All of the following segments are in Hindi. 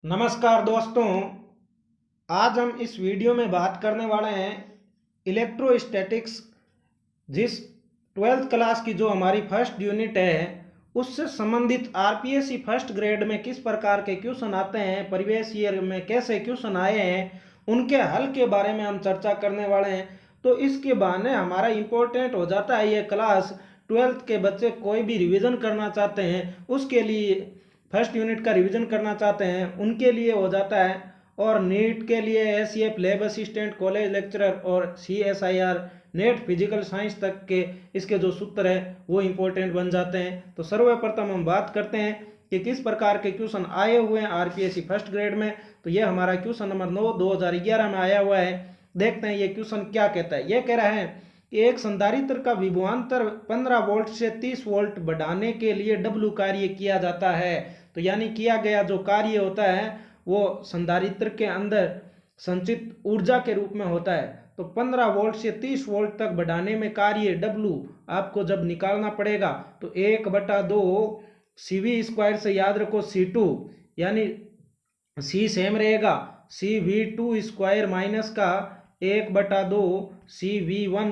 नमस्कार दोस्तों। आज हम इस वीडियो में बात करने वाले हैं इलेक्ट्रोस्टैटिक्स। जिस 12th क्लास की जो हमारी फर्स्ट यूनिट है उससे संबंधित आरपीएससी फर्स्ट ग्रेड में किस प्रकार के क्वेश्चन आते हैं, प्रीवियस ईयर में कैसे क्वेश्चन आए हैं, उनके हल के बारे में हम चर्चा करने वाले हैं। तो इसके बहाने हमारा इम्पोर्टेंट हो जाता है ये क्लास। 12th के बच्चे कोई भी रिवीजन करना चाहते हैं, उसके लिए फर्स्ट यूनिट का रिवीजन करना चाहते हैं उनके लिए हो जाता है। और नीट के लिए एसईएफ लैब असिस्टेंट, कॉलेज लेक्चरर और सीएसआईआर नेट फिजिकल साइंस तक के इसके जो सूत्र है वो इम्पोर्टेंट बन जाते हैं। तो सर्वप्रथम हम बात करते हैं कि किस प्रकार के क्वेश्चन आए हुए हैं आरपीएससी फर्स्ट ग्रेड में। तो ये हमारा क्वेश्चन नंबर 9 2011 में आया हुआ है। देखते हैं ये क्वेश्चन क्या कहता है। ये कह रहा है कि एक संधारित्र का विभवांतर 15 वोल्ट से 30 वोल्ट बढ़ाने के लिए डब्ल्यू कार्य किया जाता है। तो यानी किया गया जो कार्य होता है वो संधारित्र के अंदर संचित ऊर्जा के रूप में होता है। तो 15 वोल्ट से 30 वोल्ट तक बढ़ाने में कार्य डब्ल्यू आपको जब निकालना पड़ेगा तो 1/2 CV² से याद रखो C2, यानी C सेम रहेगा, CV² माइनस का 1/2 CV1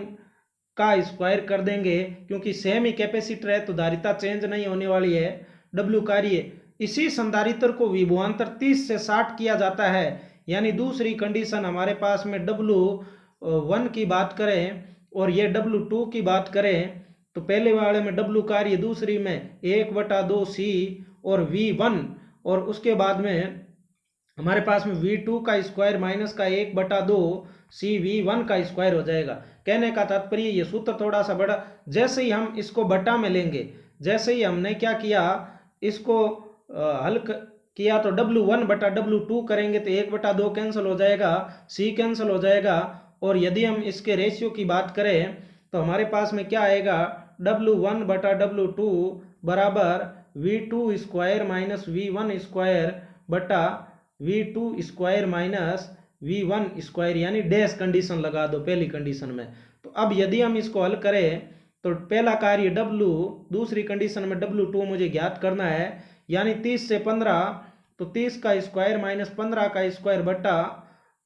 का स्क्वायर कर देंगे, क्योंकि सेम ही कैपेसिटर है तो धारिता चेंज नहीं होने वाली है। डब्ल्यू कार्य इसी संधारित्र को विभवांतर 30 से 60 किया जाता है। यानी दूसरी कंडीशन हमारे पास में W1 की बात करें और ये W2 की बात करें तो पहले वाले में डब्ल्यू कार्य, दूसरी में 1/2 C और V1, और उसके बाद में हमारे पास में V2 का स्क्वायर माइनस का 1/2 CV1 का स्क्वायर हो जाएगा। कहने का तात्पर्य ये सूत्र थोड़ा सा बड़ा, जैसे ही हम इसको बटा में लेंगे, जैसे ही हमने क्या किया इसको हल किया तो W1/W2 करेंगे तो 1/2 कैंसिल हो जाएगा, C कैंसिल हो जाएगा। और यदि हम इसके रेशियो की बात करें तो हमारे पास में क्या आएगा, W1/W2 बराबर V2² माइनस V1² बटा V2² माइनस V1², यानी डैश कंडीशन लगा दो पहली कंडीशन में। तो अब यदि हम इसको हल करें तो पहला कार्य W, दूसरी कंडीशन में W2 मुझे ज्ञात करना है, यानी 30 से 15 तो 30 का स्क्वायर माइनस 15 का स्क्वायर बटा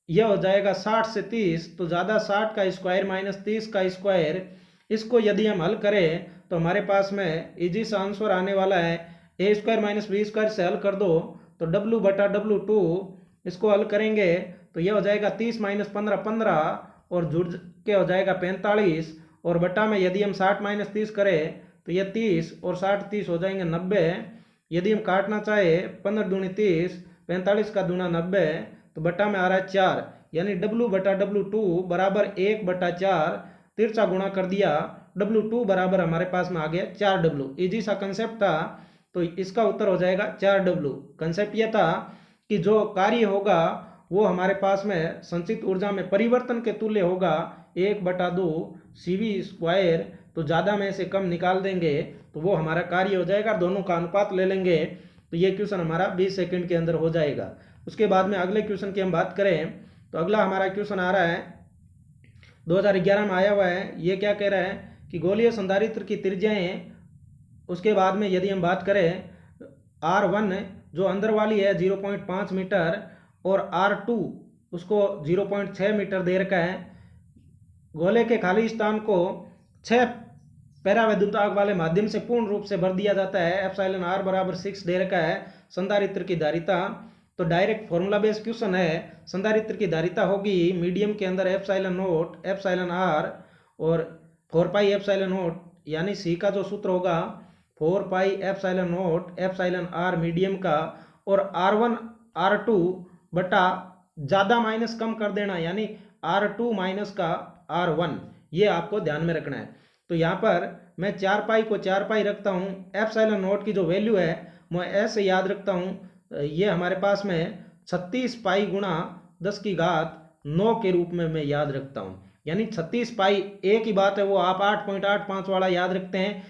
यह हो जाएगा 60 से 30 तो ज़्यादा 60 का स्क्वायर माइनस 30 का स्क्वायर। इसको यदि हम हल करें तो हमारे पास में इजी सा आंसर आने वाला है, A² माइनस B² से हल कर दो तो W/W2 इसको हल करेंगे तो यह हो जाएगा 30 माइनस 15 15 और जुड़ के हो जाएगा 45, और बटा में यदि हम 60 माइनस 30 करें तो यह 30 और 60 30 हो जाएंगे 90। यदि हम काटना चाहे 15 दूनी 30, 45 का दूना 90, तो बटा में आ रहा है 4, यानी W/W2 बराबर 1/4, तिरछा गुणा कर दिया, W2 बराबर हमारे पास में आ गया 4W। इजी सा कंसेप्ट था तो इसका उत्तर हो जाएगा 4W। कंसेप्ट यह था कि जो कार्य होगा वो हमारे पास में संचित ऊर्जा में परिवर्तन के तुल्य होगा 1/2 CV², तो ज़्यादा में से कम निकाल देंगे तो वो हमारा कार्य हो जाएगा, दोनों का अनुपात ले लेंगे तो ये क्वेश्चन हमारा 20 सेकंड के अंदर हो जाएगा। उसके बाद में अगले क्वेश्चन की हम बात करें तो अगला हमारा क्वेश्चन आ रहा है 2011 में आया हुआ है। ये क्या कह रहा है कि गोलीय संधारित्र की त्रिज्याएं, उसके बाद में यदि हम बात करें R1 जो अंदर वाली है 0.5 मीटर और R2 उसको 0.6 मीटर दे रखा है। गोले के खाली स्थान को 6 पैरावैद्युतांक वाले माध्यम से पूर्ण रूप से भर दिया जाता है। एप्सिलॉन R बराबर 6 दे रखा है। संधारित्र की धारिता तो डायरेक्ट फॉर्मूला बेस्ड क्वेश्चन है। संधारित्र की धारिता होगी मीडियम के अंदर एप्सिलॉन R और 4πε0, यानी C का जो सूत्र होगा 4πε0 मीडियम का, और R1 R2 बटा ज़्यादा माइनस कम कर देना, यानी R2 माइनस का R1, ये आपको ध्यान में रखना है। तो यहाँ पर मैं 4π को 4π रखता हूँ, एप्सिलॉन की जो वैल्यू है मैं ऐसे याद रखता हूँ, ये हमारे पास में 36π गुणा 10⁹ के रूप में मैं याद रखता हूँ। यानी 36π एक ही बात है, वो आप 8.85 वाला याद रखते हैं।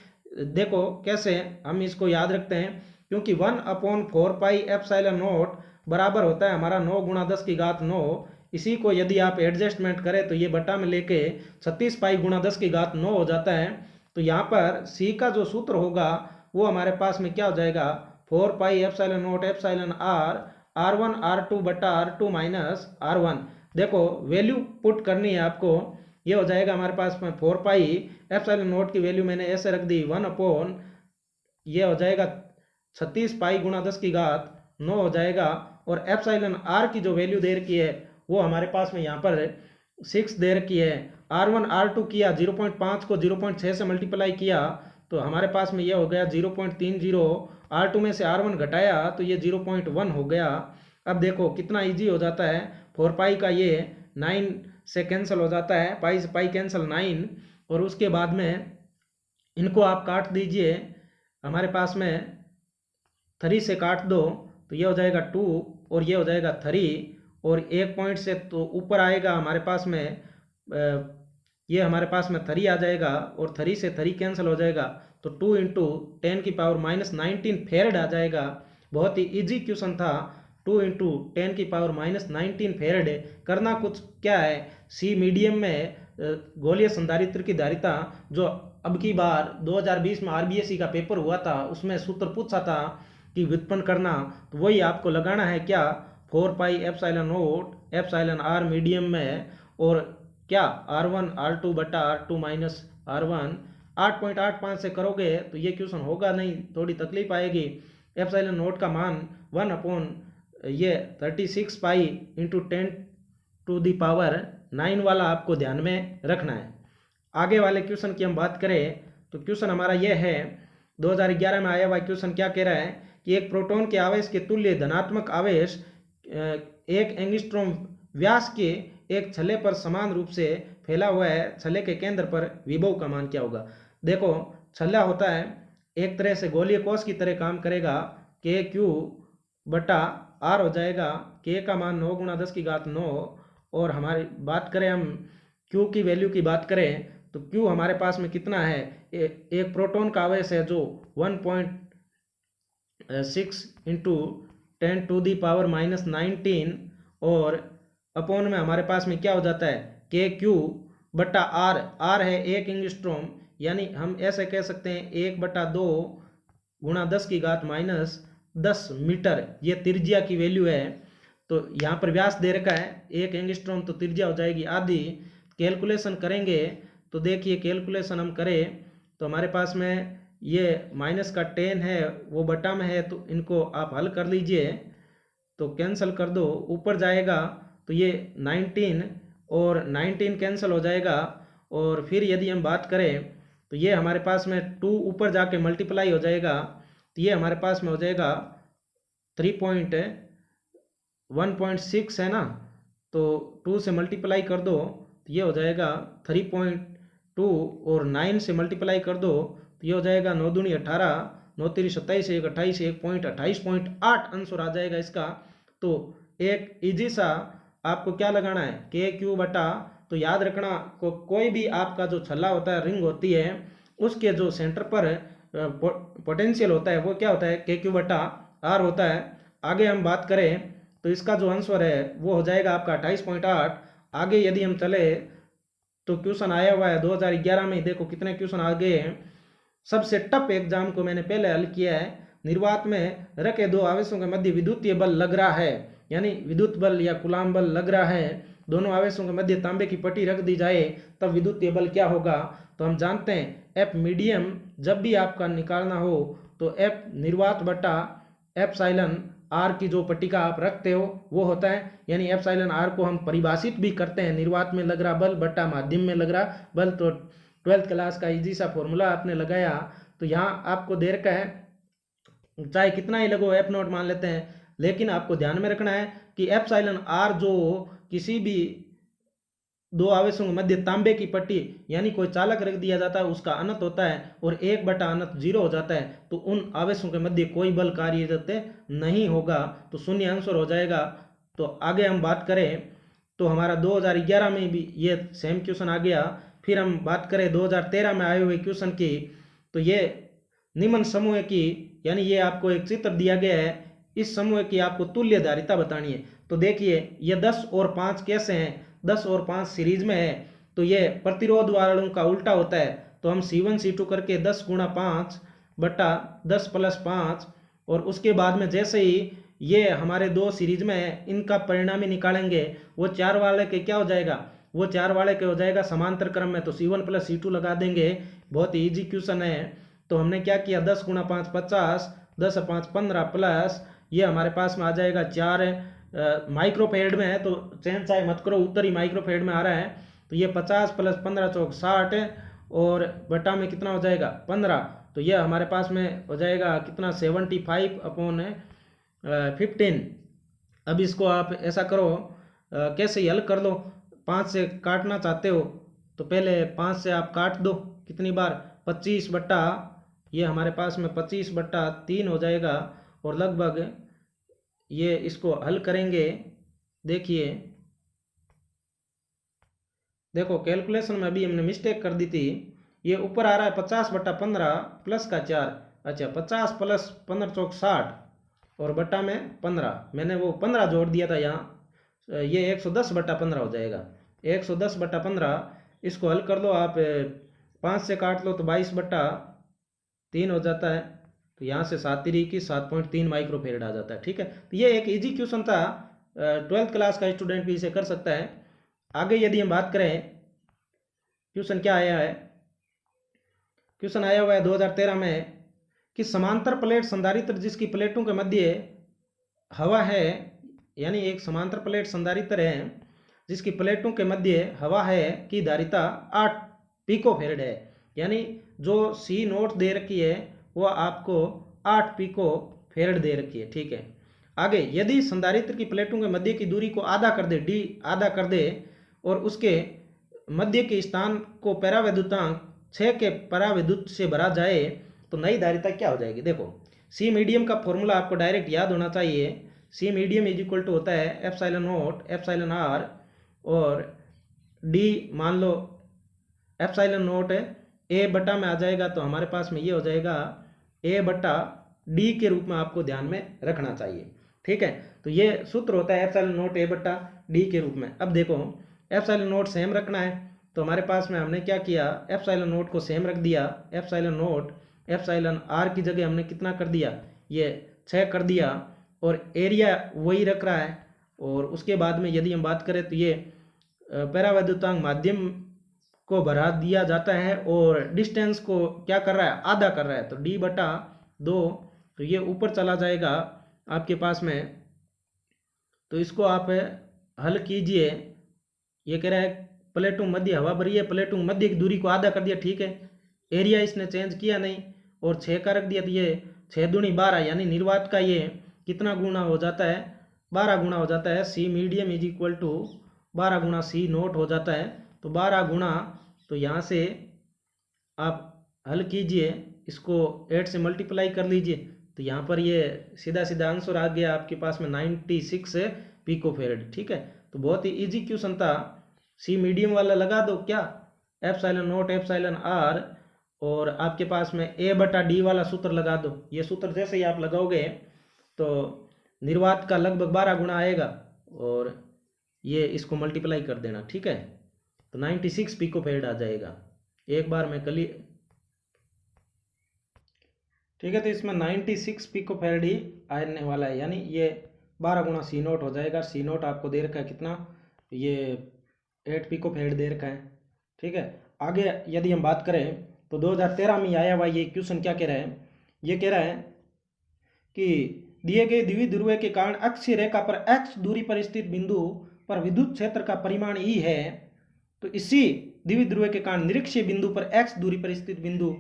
देखो कैसे हम इसको याद रखते हैं, क्योंकि 1/4πε0 बराबर होता है हमारा 9 गुणा 10⁹। इसी को यदि आप एडजस्टमेंट करें तो ये बटा में लेके 36π गुणा 10⁹ हो जाता है। तो यहाँ पर C का जो सूत्र होगा वो हमारे पास में क्या हो जाएगा 4πε0 एप्सिलॉन R R1 R2 बटा R2 माइनस R1। देखो वैल्यू पुट करनी है आपको, ये हो जाएगा हमारे पास में 4 पाई एप्सिलॉन नॉट की वैल्यू मैंने ऐसे रख दी 1 अपॉन, ये हो जाएगा 36 पाई गुणा 10 की घात 9 हो जाएगा। और एप्सिलॉन आर की जो वैल्यू दे रखी है वो हमारे पास में यहाँ पर 6 दे रखी है। R1 R2 किया 0.5 को 0.6 से मल्टीप्लाई किया तो हमारे पास में ये हो गया 0.30। R2 में से R1 घटाया तो ये 0.1 हो गया। अब देखो कितना इजी हो जाता है, 4 पाई का ये 9 से कैंसिल हो जाता है, पाई से पाई कैंसिल 9, और उसके बाद में इनको आप काट दीजिए, हमारे पास में 3 से काट दो तो ये हो जाएगा 2 और ये हो जाएगा 3, और एक पॉइंट से तो ऊपर आएगा हमारे पास में ये हमारे पास में 3 आ जाएगा और 3 से 3 कैंसिल हो जाएगा तो 2 इंटू 10 की पावर माइनस 19 फेरेड आ जाएगा। बहुत ही इजी क्वेश्चन था, 2 इंटू 10 की पावर माइनस 19 फेरेड। करना कुछ क्या है, सी मीडियम में गोलीय संधारित्र की धारिता जो अब की बार 2020 में आरबीएसई का पेपर हुआ था उसमें सूत्र पूछा था कि व्युत्पन्न करना, तो वही आपको लगाना है क्या, 4 pi epsilon naught epsilon r medium में, और क्या R1 R2 बटा R2 माइनस R1। 8.85 से करोगे तो ये क्वेश्चन होगा नहीं, थोड़ी तकलीफ आएगी। एप्सिलॉन नोट का मान 1 अपॉन ये 36 pi into 10 to the power 9 वाला आपको ध्यान में रखना है। आगे वाले क्वेश्चन की हम बात करें तो क्वेश्चन हमारा ये है 2011 में आया हुआ क्वेश्चन क्या कह रहा है कि एक प्रोटॉन के आवेश के तुल्य धनात्मक आवेश 1 एंगस्ट्रॉम व्यास के एक छल्ले पर समान रूप से फैला हुआ है, छल्ले के केंद्र पर विभव का मान क्या होगा। देखो छल्ला होता है एक तरह से गोलीय कोश की तरह काम करेगा, के क्यू बटा आर हो जाएगा, के का मान 9 गुणा 10 की घात 9, और हमारी बात करें हम क्यू की वैल्यू की बात करें तो क्यू हमारे पास में कितना है, एक प्रोटॉन का आवेश है जो 1.6 into 10 to the power minus 19, और अपोन में हमारे पास में क्या हो जाता है के क्यू बटा आर, आर है 1 एंगस्ट्रॉम, यानी हम ऐसे कह सकते हैं 1/2 गुणा 10 की घात माइनस 10 मीटर, ये त्रिज्या की वैल्यू है। तो यहाँ पर व्यास दे रखा है 1 एंगस्ट्रॉम, तो त्रिज्या हो जाएगी आधी। कैलकुलेशन करेंगे तो देखिए कैलकुलेशन हम करें तो हमारे पास में ये माइनस का 10 है वो बटा में है, तो इनको आप हल कर लीजिए तो कैंसिल कर दो, ऊपर जाएगा तो ये 19 और 19 कैंसिल हो जाएगा। और फिर यदि हम बात करें तो ये हमारे पास में 2 ऊपर जाके मल्टीप्लाई हो जाएगा तो ये हमारे पास में हो जाएगा 1.6 है ना, तो 2 से मल्टीप्लाई कर दो तो ये हो जाएगा 3.2, और 9 से मल्टीप्लाई कर दो तो ये हो जाएगा 9 दूनी 18, 9 तिरी 27, 1 28, 1.28.8 आंसर आ जाएगा इसका। तो एक इजी सा आपको क्या लगाना है के क्यू बटा, तो याद रखना कोई भी आपका जो छल्ला होता है रिंग होती है उसके जो सेंटर पर पोटेंशियल होता है वो क्या होता है के क्यू बटा आर होता है। आगे हम बात करें तो इसका जो आंसर है वो हो जाएगा आपका 28.8। आगे यदि हम चले तो क्वेश्चन आया हुआ है 2011 में, देखो कितने क्वेश्चन आ गए हैं। सबसे टफ एग्जाम को मैंने पहले हल किया है, निर्वात में रखे 2 आवेशों के मध्य विद्युतीय बल लग रहा है, यानी विद्युत बल या कुलाम बल लग रहा है, दोनों आवेशों के मध्य तांबे की पट्टी रख दी जाए तब विद्युतीय बल क्या होगा। तो हम जानते हैं एफ मीडियम जब भी आपका निकालना हो तो एफ निर्वात बटा एप्सिलॉन आर की जो पट्टिका आप रखते हो वो होता है, यानी एप्सिलॉन आर को हम परिभाषित भी करते हैं निर्वात में लग रहा बल बटा माध्यम में लग रहा बल। तो 12th क्लास का इजी सा फॉर्मूला आपने लगाया, तो यहाँ आपको दे रखा है चाहे कितना ही लगो एफ नॉट मान लेते हैं, लेकिन आपको ध्यान में रखना है कि एप्सिलॉन आर जो किसी भी 2 आवेशों के मध्य तांबे की पट्टी यानी कोई चालक रख दिया जाता है उसका अनंत होता है और 1/अनंत 0 हो जाता है, तो उन आवेशों के मध्य कोई बल कार्य नहीं होगा, तो शून्य आंसर हो जाएगा। तो आगे हम बात करें तो हमारा 2011 में भी ये सेम क्वेश्चन आ गया। फिर हम बात करें 2013 में आए हुए क्वेश्चन की, तो ये निम्न समूह की, यानी ये आपको एक चित्र दिया गया है, इस समूह की आपको तुल्य धारिता बतानी है। तो देखिए ये 10 और 5 कैसे हैं, 10 और 5 सीरीज में है, तो ये प्रतिरोध वालों का उल्टा होता है, तो हम C1 C2 करके 10 गुणा 5 बटा 10 प्लस 5, और उसके बाद में जैसे ही ये हमारे दो सीरीज में है, इनका परिणाम ही निकालेंगे। वो 4 वाले के क्या हो जाएगा, वो 4 वाले के हो जाएगा समांतर क्रम में, तो C1 + C2 लगा देंगे। बहुत ही ईजी क्वेश्चन है। तो हमने क्या किया, 10 × 5 = 50, 10 × 5 = 15 प्लस ये हमारे पास में आ जाएगा 4 माइक्रोफेरेड में है, तो चेंज चाहे मत करो, उत्तर ही माइक्रोफेरेड में आ रहा है। तो ये 50 + 15 = 60 और बटा में कितना हो जाएगा 15। तो ये हमारे पास में हो जाएगा कितना 75/15। अब इसको आप ऐसा करो, कैसे हल कर लो। 5 से काटना चाहते हो तो पहले 5 से आप काट दो, कितनी बार 25 बट्टा, ये हमारे पास में 25/3 हो जाएगा। और लगभग ये इसको हल करेंगे, देखिए देखो कैलकुलेशन में अभी हमने मिस्टेक कर दी थी। ये ऊपर आ रहा है 50/15 प्लस का 4, अच्छा 50 + 15 = 60 और बट्टा में 15, मैंने वो 15 जोड़ दिया था यहाँ, ये 110/15 हो जाएगा। 110/15 इसको हल कर लो आप, 5 से काट लो तो 22/3 हो जाता है। तो यहाँ से 7 × 3 = 7.3 माइक्रोफेरेड आ जाता है। ठीक है, तो ये एक इजी क्वेश्चन था, 12th क्लास का स्टूडेंट भी इसे कर सकता है। आगे यदि हम बात करें, क्वेश्चन क्या आया है, क्वेश्चन आया हुआ है 2013 में कि समांतर प्लेट संधारित्र जिसकी प्लेटों के मध्य हवा है, यानी एक समांतर प्लेट संधारित्र है जिसकी प्लेटों के मध्य हवा है की धारिता 8 पिकोफेरेड है, यानी जो C0 दे रखी है वो आपको 8 पिकोफेरेड दे रखी है। ठीक है, आगे यदि संधारित्र की प्लेटों के मध्य की दूरी को आधा कर दे, d आधा कर दे, और उसके मध्य के स्थान को परावैद्युतांक 6 के परावैद्युत से भरा जाए तो नई धारिता क्या हो जाएगी। देखो सी मीडियम का फॉर्मूला आपको डायरेक्ट याद होना चाहिए। सी मीडियम = होता है ε0 εr, और डी मान लो ε0 ए बटा में आ जाएगा, तो हमारे पास में ये हो जाएगा A/D के रूप में आपको ध्यान में रखना चाहिए। ठीक है, तो ये सूत्र होता है ε0 A/D के रूप में। अब देखो ε0 सेम रखना है, तो हमारे पास में हमने क्या किया, ε0 को सेम रख दिया, ε0 εr की जगह हमने कितना कर दिया, ये 6 कर दिया, और एरिया वही रख रहा है। और उसके बाद में यदि हम बात करें तो ये परावैद्युतांक माध्यम को बढ़ा दिया जाता है और डिस्टेंस को क्या कर रहा है, आधा कर रहा है, तो D/2, तो ये ऊपर चला जाएगा आपके पास में। तो इसको आप हल कीजिए। ये कह रहा है प्लेटों मध्य हवा भरी है, प्लेटों मध्य की दूरी को आधा कर दिया, ठीक है, एरिया इसने चेंज किया नहीं, और 6 का रख दिया, तो ये 6 दूनी 12, यानी निर्वात का ये कितना गुना हो जाता है, 12 गुना हो जाता है। सी मीडियम = 12 गुना C0 हो जाता है, तो 12 गुना, तो यहाँ से आप हल कीजिए, इसको 8 से मल्टीप्लाई कर लीजिए, तो यहाँ पर ये सीधा सीधा आंसर आ गया आपके पास में 96 पिकोफेरेड। ठीक है, तो बहुत ही इजी क्वेश्चन था। सी मीडियम वाला लगा दो क्या, ε0 εr, और आपके पास में A/D वाला सूत्र लगा दो। ये सूत्र जैसे ही आप लगाओगे तो निर्वात का लगभग 12 गुना आएगा, और ये इसको मल्टीप्लाई कर देना। ठीक है, तो 96 पिकोफेरेड आ जाएगा। एक बार में कल, ठीक है, तो इसमें 96 पिकोफेरेड ही आने वाला है, यानी ये 12 गुना C0 हो जाएगा। C0 आपको दे रखा है कितना, ये 8 पिकोफेरेड दे रखा है। ठीक है, आगे यदि हम बात करें तो 2013 में आया हुआ ये क्वेश्चन क्या कह रहा है, ये कह रहा है कि दिए गए द्विध्रुव के कारण अक्षीय रेखा पर x दूरी पर स्थित बिंदु पर विद्युत क्षेत्र का परिमाण E है, तो इसी द्विध्रुव के कारण निरीक्षीय बिंदु पर x दूरी पर स्थित बिंदु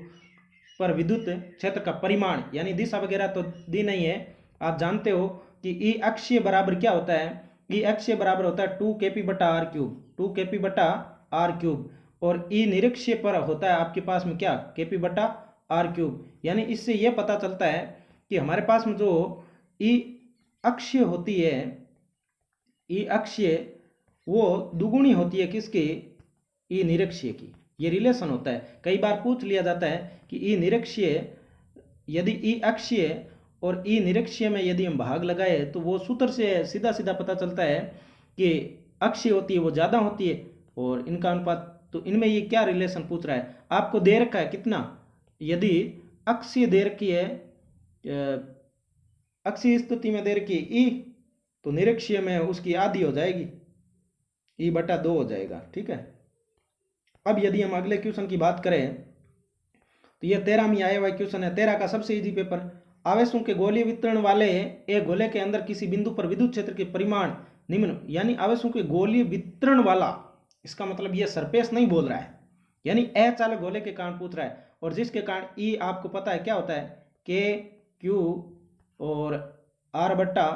पर विद्युत क्षेत्र का परिमाण, यानी दिशा वगैरह तो दी नहीं है, आप जानते हो कि E अक्षीय बराबर क्या होता है, E अक्षीय बराबर होता है 2kp/r³, 2kp/r³, और E निरीक्षीय पर होता है आपके पास में क्या, kp/r³। यानी इससे यह पता चलता है कि हमारे पास में जो E अक्षीय होती है, E अक्षीय वो दुगुनी होती है किसकी, E निरीक्षीय की। ये रिलेशन होता है, कई बार पूछ लिया जाता है कि E निरीक्षीय, यदि E अक्षीय और E निरीक्षीय में यदि हम भाग लगाए तो वो सूत्र से सीधा सीधा पता चलता है कि अक्षीय होती है वो ज़्यादा होती है, और इनका अनुपात, तो इनमें ये क्या रिलेशन पूछ रहा है, आपको दे रखा है कितना, यदि अक्षीय दे रखी है अक्षीय स्थिति में दे रखी ई, तो निरक्षीय में उसकी आधी हो जाएगी, ई बटा 2 हो जाएगा। ठीक है। अब यदि हम अगले क्वेश्चन की बात करें तो ये 13वीं आया हुआ क्वेश्चन है, 13 का सबसे इजी पेपर। आवेशों के गोलीय वितरण वाले एक गोले के अंदर किसी बिंदु पर विद्युत क्षेत्र के परिमाण निम्न, यानी आवेशों के गोलीय वितरण वाला, इसका मतलब ये सरफेस नहीं बोल रहा है, यानी अचालक गोले के कारण पूछ रहा है, और जिसके कारण ई आपको पता है क्या होता है, के क्यू और आर बट्टा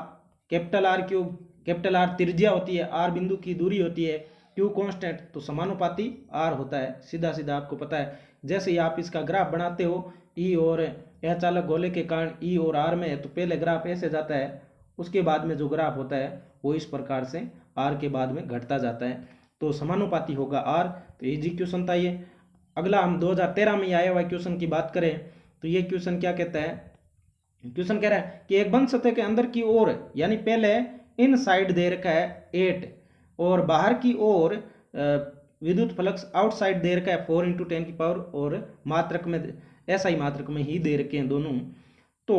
capital R cube. Capital R त्रिज्या होती है, आर बिंदु की दूरी होती है, क्यू कांस्टेंट, तो समानुपाती आर होता है। सीधा सीधा आपको पता है। जैसे ही आप इसका ग्राफ बनाते हो ई और अचालक गोले के कारण ई और आर में, तो पहले ग्राफ ऐसे जाता है, उसके बाद में जो ग्राफ होता है वो इस प्रकार से आर के बाद में घटता जाता है, तो समानुपाती होगा आर। तो इजी क्वेश्चन था ये। अगला हम 2013 में आया हुआ क्वेश्चन की बात करें तो ये क्वेश्चन क्या कहता है, क्वेश्चन कह रहा है कि एक बंद सतह के अंदर की ओर, यानी पहले इन साइड दे रखा है 8 और बाहर की ओर विद्युत फ्लक्स आउटसाइड दे रखा है 4 × 10 की पावर, और मात्रक में SI मात्रक में ही दे रखे हैं दोनों। तो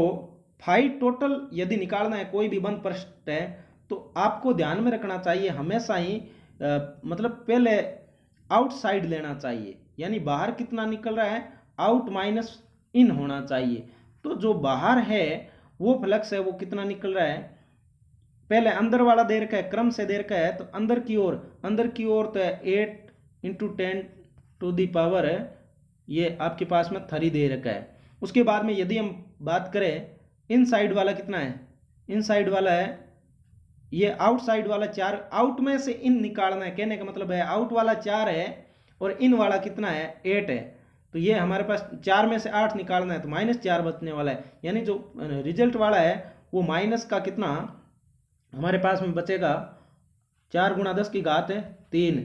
फाई टोटल यदि निकालना है कोई भी बंद पृष्ठ है, तो आपको ध्यान में रखना चाहिए हमेशा ही मतलब पहले आउटसाइड लेना चाहिए, यानी बाहर कितना निकल रहा है, आउट माइनस इन होना चाहिए। तो जो बाहर है वो फ्लक्स है वो कितना निकल रहा है, पहले अंदर वाला दे रखा है, क्रम से दे रखा है, तो अंदर की ओर तो है 8 × 10⁻⁻, ये आपके पास में 3 दे रखा है। उसके बाद में यदि हम बात करें इन साइड वाला कितना है, इन साइड वाला है, ये आउटसाइड वाला 4, आउट में से इन निकालना है, कहने का मतलब है आउट वाला 4 है और इन वाला कितना है 8 है, तो ये हमारे पास 4 में से 8 निकालना है, तो -4 बचने वाला है, यानी जो रिजल्ट वाला है वो माइनस का कितना हमारे पास में बचेगा, 4 × 10⁻³ 3।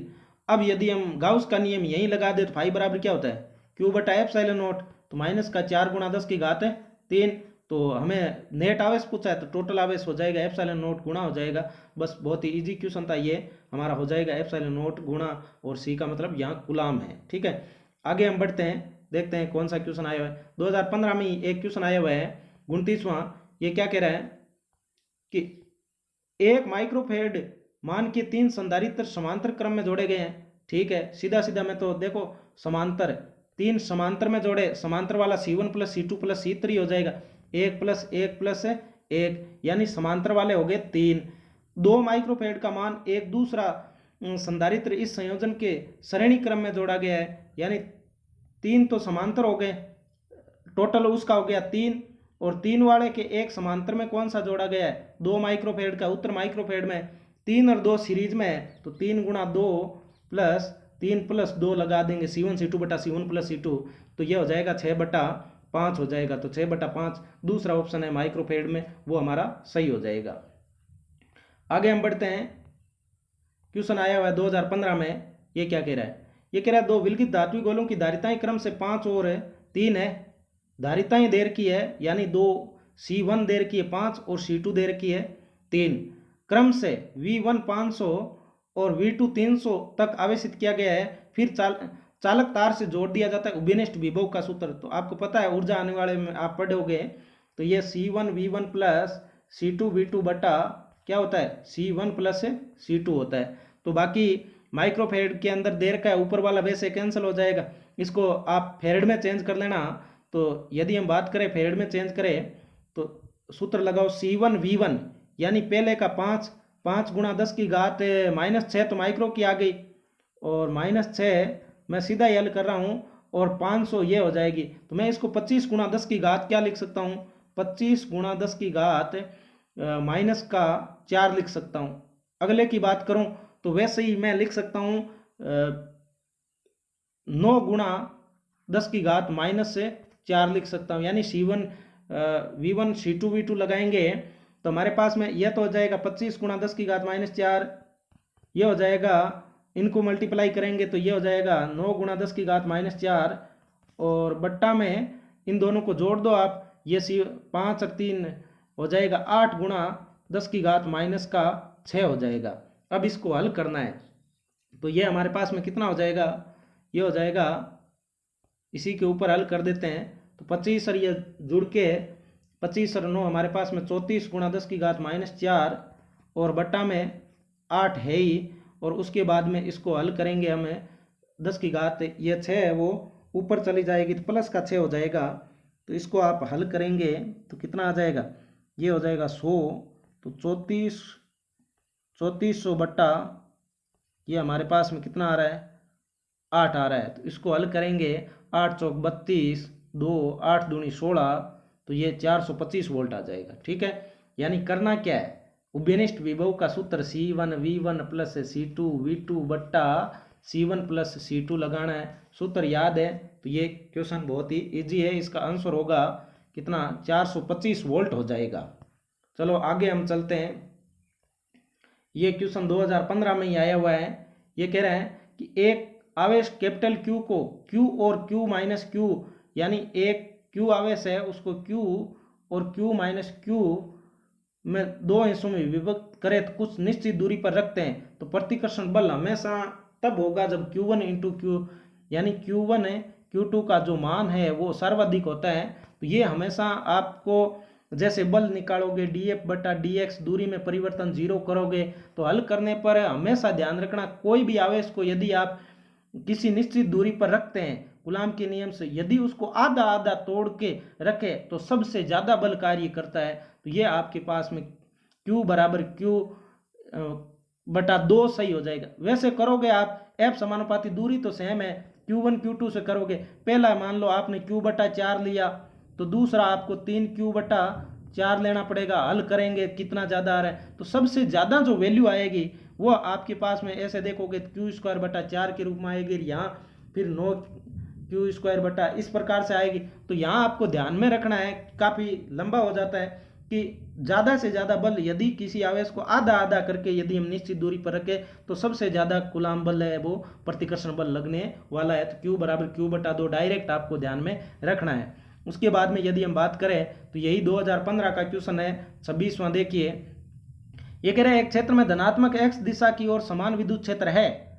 अब यदि हम गाउस का नियम यहीं लगा दे तो फाई बराबर क्या होता है, Q/ε0, तो माइनस का 4 × 10⁻³ 3। तो हमें नेट आवेश पूछा है तो टोटल आवेश हो जाएगा ε0 गुणा हो जाएगा। बस बहुत ही इजी क्वेश्चन था ये, हमारा हो जाएगा ε0 गुणा, और सी का मतलब यहाँ कूलाम है। ठीक है, आगे हम बढ़ते हैं, देखते हैं कौन सा क्वेश्चन आया हुआ है। 2015 में एक क्वेश्चन आया हुआ है 29वां। ये क्या कह रहा है कि 1 माइक्रोफेड मान के 3 संधारित्र समांतर क्रम में जोड़े गए हैं। ठीक है, सीधा सीधा में तो देखो समांतर, 3 समांतर में जोड़े, समांतर वाला C1 + C2 + C3 हो जाएगा, 1 + 1 + 1, यानी समांतर वाले हो गए 3। 2 माइक्रोफेड का मान एक दूसरा संधारित्र इस संयोजन के सरणी क्रम में जोड़ा गया है, यानी 3 तो समांतर हो गए, टोटल उसका हो गया 3, और 3 वाले के एक समांतर में कौन सा जोड़ा गया है, 2 माइक्रोफेड का, उत्तर माइक्रोफेड में 3 और 2 सीरीज में है, तो 3 × 2 + 3 + 2 लगा देंगे, C1 C2 बटा C1 + C2, तो ये हो जाएगा 6/5 हो जाएगा, तो 6/5 दूसरा ऑप्शन है माइक्रोफेड में, वो हमारा सही हो जाएगा। आगे हम बढ़ते हैं, क्वेश्चन आया हुआ है 2015 में। ये क्या कह रहा है, ये कह रहा है 2 विलगित धात्विक गोलों की धारिताएं क्रम से 5 और 3 है, धारिताएं दे रखी है, यानी 2 C1 दे रखी है 5 और C2 दे रखी है 3, क्रम से V1 500 और V2 300 तक आवेशित किया गया है, फिर चालक तार से जोड़ दिया जाता है उभयनिष्ठ विभव का सूत्र। तो आपको पता है ऊर्जा आने वाले में आप पढ़ोगे, तो ये C1 V1 + C2 V2 बटा क्या होता है, C1 + C2 होता है। तो बाकी माइक्रोफेड के अंदर दे रखा है, ऊपर वाला वैसे कैंसिल हो जाएगा, इसको आप फेरेड में चेंज कर लेना। तो यदि हम बात करें फेरेड में चेंज करें तो सूत्र लगाओ C1 V1, यानी पहले का 5 × 10⁻⁻6 तो माइक्रो की आ गई, और -6 मैं सीधा ही हल कर रहा हूँ, और 500 ये हो जाएगी, तो मैं इसको 25 × 10⁻⁻ क्या लिख सकता हूँ, 25 × 10⁻⁴ लिख सकता हूँ। अगले की बात करूँ तो वैसे ही मैं लिख सकता हूँ 9 × 10⁻⁻4 लिख सकता हूँ, यानी C1 V1 C2 V2 लगाएंगे तो हमारे पास में यह तो हो जाएगा 25 × 10⁻⁴, ये हो जाएगा, इनको मल्टीप्लाई करेंगे तो ये हो जाएगा 9 × 10⁻⁴, और बट्टा में इन दोनों को जोड़ दो आप, ये 5 और 3 हो जाएगा 8 × 10⁻⁻6 हो जाएगा। अब इसको हल करना है, तो ये हमारे पास में कितना हो जाएगा, ये हो जाएगा, इसी के ऊपर हल कर देते हैं, तो 25 और ये जुड़ के 25 और 9 हमारे पास में 34 गुणा 10 की घात -4 और बट्टा में 8 है ही, और उसके बाद में इसको हल करेंगे हमें 10 की घात ये 6 है वो ऊपर चली जाएगी तो प्लस का 6 हो जाएगा। तो इसको आप हल करेंगे तो कितना आ जाएगा, ये हो जाएगा 100। तो 3400 बट्टा ये हमारे पास में कितना आ रहा है, 8 आ रहा है। तो इसको हल करेंगे, 8 चौक 32, 2 8 दूनी 16, तो ये 425 वोल्ट आ जाएगा। ठीक है, यानी करना क्या है, उभयनिष्ठ विभव का सूत्र C1 V1 plus C2 V2 बट्टा C1 प्लस C2 लगाना है। सूत्र याद है तो ये क्वेश्चन बहुत ही इजी है। इसका आंसर होगा कितना, 425 वोल्ट हो जाएगा। चलो आगे हम चलते हैं। ये क्वेश्चन 2015 में ही आया हुआ है। ये कह रहा है कि एक आवेश कैपिटल Q को Q और Q माइनस Q, यानी एक Q आवेश है उसको Q और Q माइनस Q में दो हिस्सों में विभक्त करें तो कुछ निश्चित दूरी पर रखते हैं, तो प्रतिकर्षण बल हमेशा तब होगा जब Q1 इंटू Q, यानी Q1 है Q2 का जो मान है वो सर्वाधिक होता है। तो ये हमेशा आपको जैसे बल निकालोगे dF बटा dx, दूरी में परिवर्तन 0 करोगे तो हल करने पर हमेशा ध्यान रखना, कोई भी आवेश को यदि आप किसी निश्चित दूरी पर रखते हैं कूलाम के नियम से, यदि उसको आधा आधा तोड़ के रखे तो सबसे ज्यादा बल कार्य करता है। तो ये आपके पास में Q बराबर Q बटा 2 सही हो जाएगा। वैसे करोगे आप F समानुपाती, दूरी तो सेम है, Q1 Q2 से करोगे। पहला मान लो आपने Q बटा 4 लिया तो दूसरा आपको 3Q बटा 4 लेना पड़ेगा। हल करेंगे कितना ज़्यादा आ रहा है, तो सबसे ज़्यादा जो वैल्यू आएगी वो आपके पास में ऐसे देखोगे Q स्क्वायर बटा 4 के रूप में आएगी, यहाँ फिर 9Q स्क्वायर बटा इस प्रकार से आएगी। तो यहाँ आपको ध्यान में रखना है, काफ़ी लंबा हो जाता है कि ज़्यादा से ज़्यादा बल यदि किसी आवेश को आधा आधा करके यदि हम निश्चित दूरी पर रखें तो सबसे ज़्यादा कूलाम बल है वो प्रतिकर्षण बल लगने वाला है। तो Q बराबर Q बटा 2 डायरेक्ट आपको ध्यान में रखना है। उसके बाद में यदि हम बात करें तो यही 2015 का क्वेश्चन है 26वां। देखिए ये कह रहे हैं एक क्षेत्र में धनात्मक x दिशा की ओर समान विद्युत क्षेत्र है,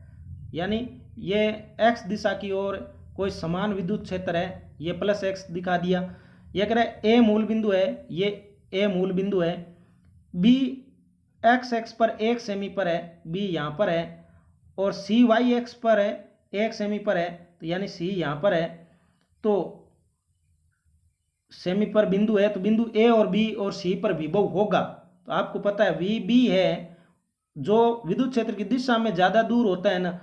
यानी ये x दिशा की ओर कोई समान विद्युत क्षेत्र है, ये प्लस x दिखा दिया। ये कह रहे हैं a मूल बिंदु है, ये a मूल बिंदु है, b x पर 1 सेमी पर है, b यहाँ पर है, और c y x पर है 1 सेमी पर है, तो यानी c यहाँ पर है। तो सेमी पर बिंदु है तो बिंदु a और b और c पर विभव होगा। तो आपको पता है VB है जो विद्युत क्षेत्र की दिशा में ज़्यादा दूर होता है ना,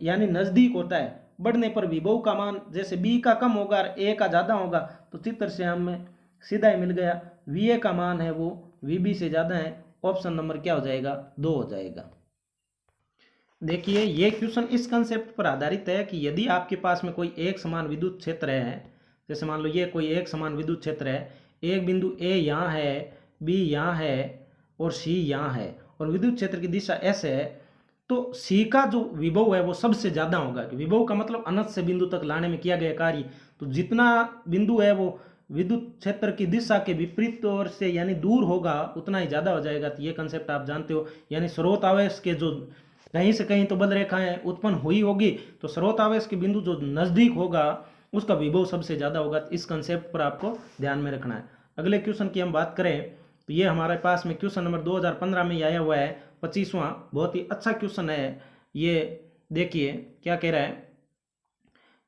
यानी नज़दीक होता है, बढ़ने पर विभव का मान जैसे B का कम होगा और A का ज़्यादा होगा, तो चित्र से हमें सीधा ही मिल गया VA का मान है वो VB से ज़्यादा है। ऑप्शन नंबर क्या हो जाएगा, 2 हो जाएगा। देखिए ये क्वेश्चन इस कंसेप्ट पर आधारित है कि यदि आपके पास में कोई एक समान विद्युत क्षेत्र है, जैसे मान लो ये कोई एक समान विद्युत क्षेत्र है, एक बिंदु A यहाँ है, B यहाँ है और C यहाँ है, और विद्युत क्षेत्र की दिशा S है, तो C का जो विभव है वो सबसे ज़्यादा होगा। विभव का मतलब अनंत से बिंदु तक लाने में किया गया कार्य, तो जितना बिंदु है वो विद्युत क्षेत्र की दिशा के विपरीत ओर से यानी दूर होगा उतना ही ज़्यादा हो जाएगा। तो ये कंसेप्ट आप जानते हो, यानी स्रोत आवेश के जो कहीं से कहीं तो बल रेखाएं उत्पन्न हुई होगी, तो स्रोत आवेश के बिंदु जो नज़दीक होगा उसका विभव सबसे ज़्यादा होगा। इस कंसेप्ट पर आपको ध्यान में रखना है। अगले क्वेश्चन की हम बात करें तो ये हमारे पास में क्वेश्चन नंबर 2015 में आया हुआ है 25वां, बहुत ही अच्छा क्वेश्चन है। ये देखिए क्या कह रहा है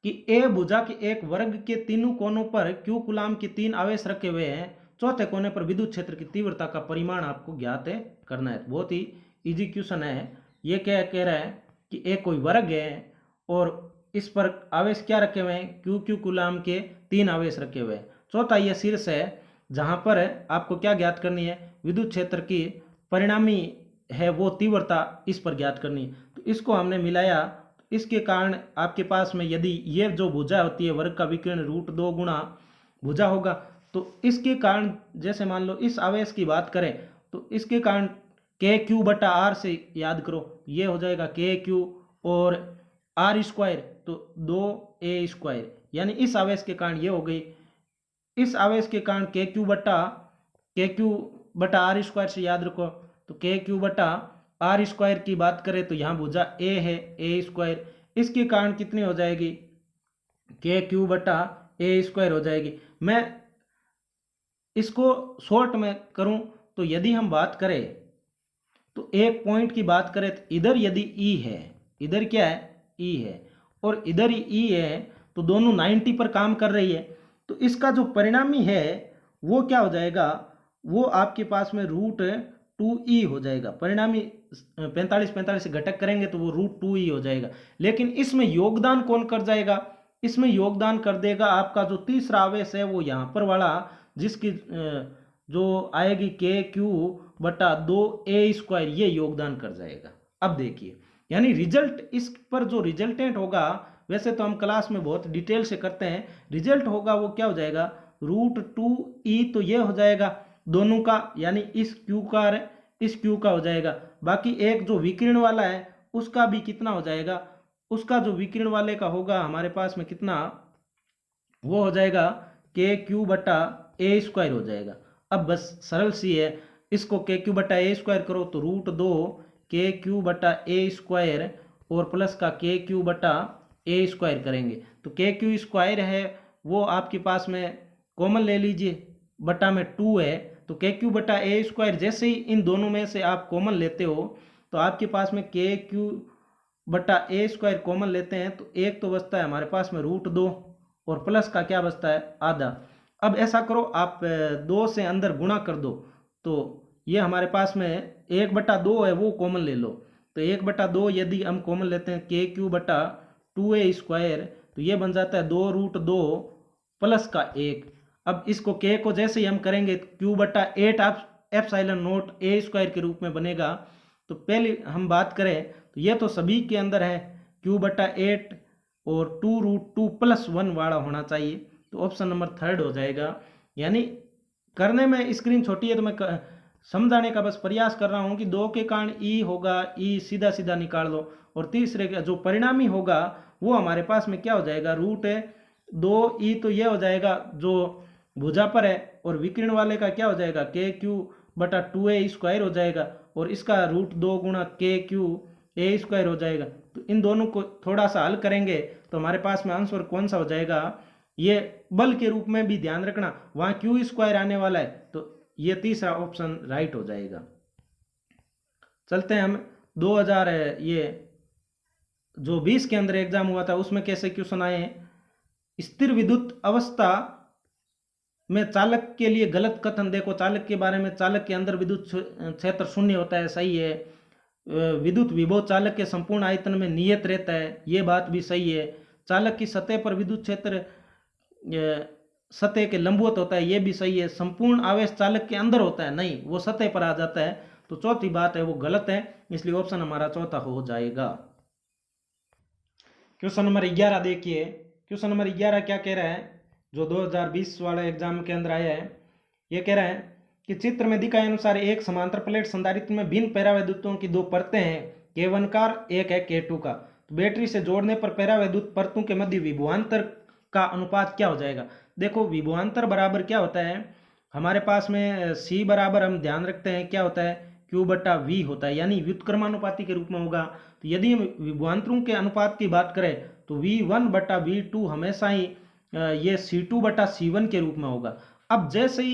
कि ए भुजा के एक वर्ग के तीनों कोनों पर Q कूलाम के 3 आवेश रखे हुए हैं, चौथे कोने पर विद्युत क्षेत्र की तीव्रता का परिमाण आपको ज्ञात करना है। बहुत ही इजी क्वेश्चन है। ये क्या कह रहा है कि एक कोई वर्ग है और इस पर आवेश क्या रखे हुए हैं, Q कूलाम के 3 आवेश रखे हुए हैं। चौथा ये शीर्ष है जहां पर आपको क्या ज्ञात करनी है, विद्युत क्षेत्र की परिणामी है वो तीव्रता इस पर ज्ञात करनी है। तो इसको हमने मिलाया, इसके कारण आपके पास में यदि ये जो भुजा होती है वर्ग का विकर्ण √2 गुणा भुजा होगा, तो इसके कारण जैसे मान लो इस आवेश की बात करें तो इसके कारण KQ बटा R से याद करो, ये हो जाएगा KQ और R स्क्वायर तो 2A स्क्वायर, यानी इस आवेश के कारण ये हो गई। इस आवेश के कारण KQ बटा R स्क्वायर से याद रखो, तो KQ बटा R स्क्वायर की बात करें तो यहाँ भुजा A है A स्क्वायर, इसके कारण कितनी हो जाएगी KQ बटा A स्क्वायर हो जाएगी। मैं इसको शॉर्ट में करूं तो यदि हम बात करें तो एक पॉइंट की बात करें तो इधर यदि ई है, इधर क्या है, ई है, और इधर ई है, तो दोनों 90 पर काम कर रही है। तो इसका जो परिणामी है वो क्या हो जाएगा, वो आपके पास में √2e हो जाएगा। परिणामी 45 से घटक करेंगे तो वो √2e हो जाएगा। लेकिन इसमें योगदान कौन कर जाएगा, इसमें योगदान कर देगा आपका जो तीसरा आवेश है वो यहाँ पर वाला, जिसकी जो आएगी KQ/2a², ये योगदान कर जाएगा। अब देखिए, यानी रिजल्ट इस पर जो रिजल्टेंट होगा, वैसे तो हम क्लास में बहुत डिटेल से करते हैं, रिजल्ट होगा वो क्या हो जाएगा, √2e, तो ये हो जाएगा दोनों का, यानी इस Q का और इस Q का हो जाएगा। बाकी एक जो विकिरण वाला है उसका भी कितना हो जाएगा, उसका जो विकिरण वाले का होगा हमारे पास में कितना, वो हो जाएगा KQ/a² हो जाएगा। अब बस सरल सी है, इसको KQ/a² करो तो √2 KQ/a² और प्लस का KQ/a² करेंगे तो KQ² है वो आपके पास में कॉमन ले लीजिए, बटा में 2 है, तो KQ/a², जैसे ही इन दोनों में से आप कॉमन लेते हो तो आपके पास में KQ/a² कॉमन लेते हैं तो एक तो बचता है हमारे पास में √2 और प्लस का क्या बचता है, आधा। अब ऐसा करो, आप 2 से अंदर गुणा कर दो, तो ये हमारे पास में 1/2 है वो कॉमन ले लो, तो 1/2 यदि हम कॉमन लेते हैं KQ/2a², तो ये बन जाता है 2√2 प्लस का 1। अब इसको K को जैसे ही हम करेंगे Q/8 ε0a² के रूप में बनेगा। तो पहले हम बात करें तो ये तो सभी के अंदर है Q/8 और 2√2 + 1 वाला होना चाहिए, तो ऑप्शन नंबर 3 हो जाएगा। यानी करने में स्क्रीन छोटी है तो मैं समझाने का बस प्रयास कर रहा हूं कि 2 के कारण ई होगा, ई सीधा सीधा निकाल दो, और तीसरे का जो परिणामी होगा वो हमारे पास में क्या हो जाएगा, √2e, तो ये हो जाएगा जो भुजा पर है, और विकिरण वाले का क्या हो जाएगा, KQ/2a² हो जाएगा, और इसका √2 गुणा KQ/a² हो जाएगा। तो इन दोनों को थोड़ा सा हल करेंगे तो हमारे पास में आंसर कौन सा हो जाएगा, ये बल के रूप में भी ध्यान रखना, वहां Q² आने वाला है, तो ये तीसरा ऑप्शन राइट हो जाएगा। चलते हैं हम 2000 ये जो 20 के अंदर एग्जाम हुआ था उसमें कैसे क्वेश्चन आए हैं। स्थिर विद्युत अवस्था में चालक के लिए गलत कथन देखो, चालक के बारे में, चालक के अंदर विद्युत क्षेत्र शून्य होता है, सही है। विद्युत विभव चालक के संपूर्ण आयतन में नियत रहता है, ये बात भी सही है। चालक की सतह पर विद्युत क्षेत्र सतह के लंबवत होता है, ये भी सही है। संपूर्ण आवेश चालक के अंदर होता है, नहीं, वो सतह पर आ जाता है, तो चौथी बात है वो गलत है, इसलिए ऑप्शन हमारा चौथा हो जाएगा। क्वेश्चन नंबर 11 देखिए, क्वेश्चन नंबर 11 क्या कह रहा है, जो 2020 वाले एग्जाम के अंदर आया है, ये कह रहा है कि चित्र में दिखाए अनुसार एक समांतर प्लेट संधारित्र में भिन्न पैरावैद्युतों की 2 परतें हैं, K1 का, एक है K2 का। तो बैटरी से जोड़ने पर पैरावैद्युत परतों के मध्य विभवांतर का अनुपात क्या हो जाएगा। देखो, विभवांतर बराबर क्या होता है, हमारे पास में C बराबर हम ध्यान रखते हैं क्या होता है, Q/V होता है, यानी व्युत्क्रमानुपाती के रूप में होगा। तो यदि हम विभवांतरों के अनुपात की बात करें तो V1/V2 हमेशा ही ये C2/C1 के रूप में होगा। अब जैसे ही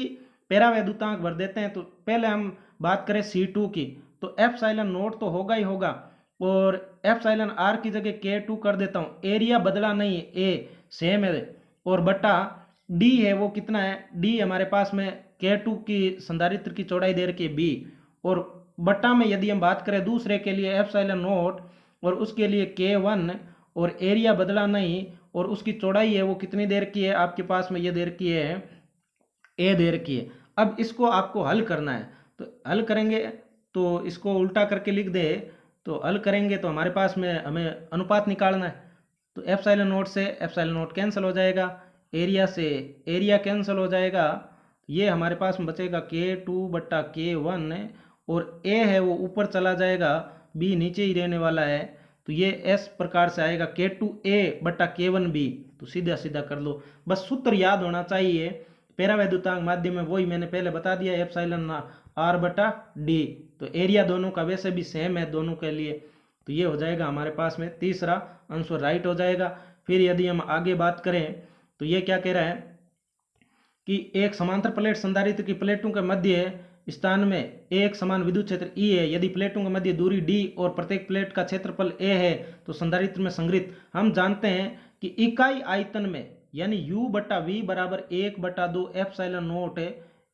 पैरावैद्युतांक भर देते हैं, तो पहले हम बात करें C2 की, तो ε0 तो होगा ही होगा, और εr की जगह K2 कर देता हूँ, एरिया बदला नहीं है, ए सेम है, और बटा D है वो कितना है, D हमारे पास में K2 की संधारित्र की चौड़ाई दे रखी है B, और बटा में यदि हम बात करें दूसरे के लिए ε0 और उसके लिए K1, और एरिया बदला नहीं, और उसकी चौड़ाई है वो कितनी दे रखी है आपके पास में, ये दे रखी है A दे रखी है। अब इसको आपको हल करना है, तो हल करेंगे तो इसको उल्टा करके लिख दे, तो हल करेंगे तो हमारे पास में हमें अनुपात निकालना है, तो ε0 से ε0 कैंसिल हो जाएगा, एरिया से एरिया कैंसिल हो जाएगा, ये हमारे पास में बचेगा K2/K1, और A है वो ऊपर चला जाएगा, B नीचे ही रहने वाला है, तो ये S प्रकार से आएगा K2A/K1B, तो सीधा सीधा कर लो, बस सूत्र याद होना चाहिए। पैरावैद्युतांक माध्यम में वही मैंने पहले बता दिया, εr/d, तो एरिया दोनों का वैसे भी सेम है दोनों के लिए, तो ये हो जाएगा हमारे पास में तीसरा आंसर राइट हो जाएगा। फिर यदि हम आगे बात करें तो ये क्या कह रहा है कि एक समांतर प्लेट संधारित्र की प्लेटों के मध्य स्थान में एक समान विद्युत क्षेत्र E है। यदि प्लेटों के मध्य दूरी D और प्रत्येक प्लेट का क्षेत्रफल A है तो संधारित्र में संग्रहित, हम जानते हैं कि इकाई आयतन में यानी U बटा V बराबर 1/2 एप्सिलॉन नॉट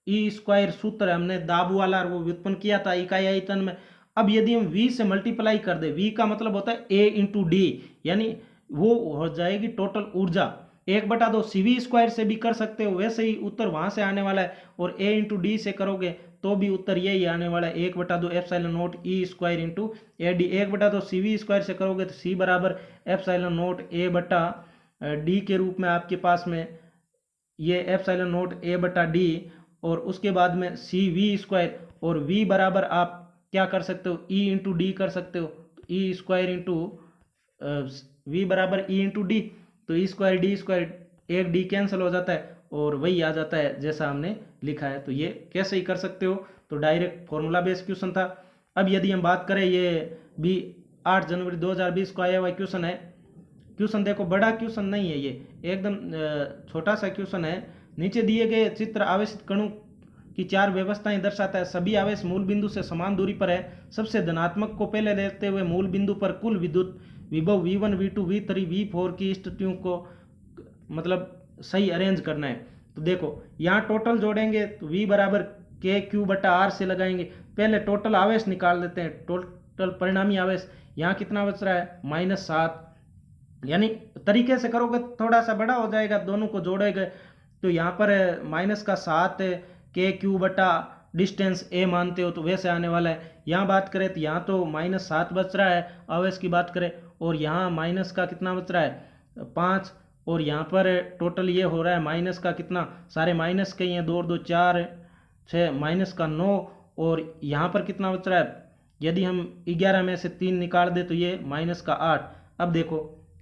E स्क्वायर सूत्र हमने दाब वाला वो व्युत्पन्न किया था इकाई आयतन में। अब यदि हम V से मल्टीप्लाई कर दे, V का मतलब होता है A इंटू डी, यानी वो हो जाएगी टोटल ऊर्जा। 1/2 CV स्क्वायर से भी कर सकते हो, वैसे ही उत्तर वहां से आने वाला है, और A इंटू डी से करोगे तो भी उत्तर यही आने वाला है 1/2 epsilon not E square into A D. 1/2 CV square से करोगे तो C बराबर एप्सिलॉन नॉट A बटा डी के रूप में आपके पास में ये एप्सिलॉन नॉट A बटा डी, और उसके बाद में CV स्क्वायर, और V बराबर आप क्या कर सकते हो E इंटू डी कर सकते हो, E स्क्वायर इंटू V बराबर E इंटू डी, तो E स्क्वायर डी स्क्वायर, एक डी कैंसिल हो जाता है और वही आ जाता है जैसा हमने लिखा है। तो ये कैसे ही कर सकते हो, तो डायरेक्ट फॉर्मूला बेस्ड क्वेश्चन था। अब यदि हम बात करें, ये भी 8 जनवरी 2020 को आया हुआ क्वेश्चन है। क्वेश्चन देखो, बड़ा क्वेश्चन नहीं है, ये एकदम छोटा सा क्वेश्चन है। नीचे दिए गए चित्र आवेशित कणों की 4 व्यवस्थाएं दर्शाता है। सभी आवेश मूल बिंदु से समान दूरी पर है। सबसे धनात्मक को पहले लेते हुए मूल बिंदु पर कुल विद्युत विभव V1 V2 V3 V4 की स्थितियों को मतलब सही अरेंज करना है। तो देखो यहाँ टोटल जोड़ेंगे तो V बराबर KQ बटा R से लगाएंगे। पहले टोटल आवेश निकाल देते हैं, टोटल परिणामी आवेश यहाँ कितना बच रहा है -7, यानी तरीके से करोगे थोड़ा सा बड़ा हो जाएगा, दोनों को जोड़ेंगे तो यहाँ पर -7 KQ बटा डिस्टेंस A मानते हो तो वैसे आने वाला है। यहाँ बात करें तो यहाँ तो -7 बच रहा है आवेश की बात करें, और यहाँ माइनस का कितना बच रहा है 5, और यहाँ पर टोटल ये हो रहा है माइनस का कितना, सारे माइनस के ही हैं, 2 और 2 4 6, माइनस का 9, और यहाँ पर कितना बच रहा है, यदि हम 11 में से 3 निकाल दे तो ये -8। अब देखो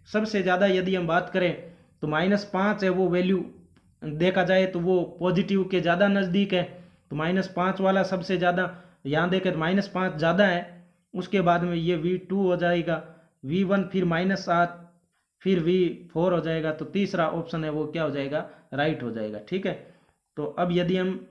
सबसे ज़्यादा यदि हम बात करें तो -5 है वो वैल्यू, देखा जाए तो वो पॉजिटिव के ज़्यादा नज़दीक है, तो -5 वाला सबसे ज़्यादा, यहाँ देखें तो -5 ज़्यादा है। उसके बाद में ये V2 हो जाएगा, V1 फिर -7 फिर V4 हो जाएगा, तो तीसरा ऑप्शन है वो क्या हो जाएगा, राइट हो जाएगा। ठीक है, तो अब यदि हम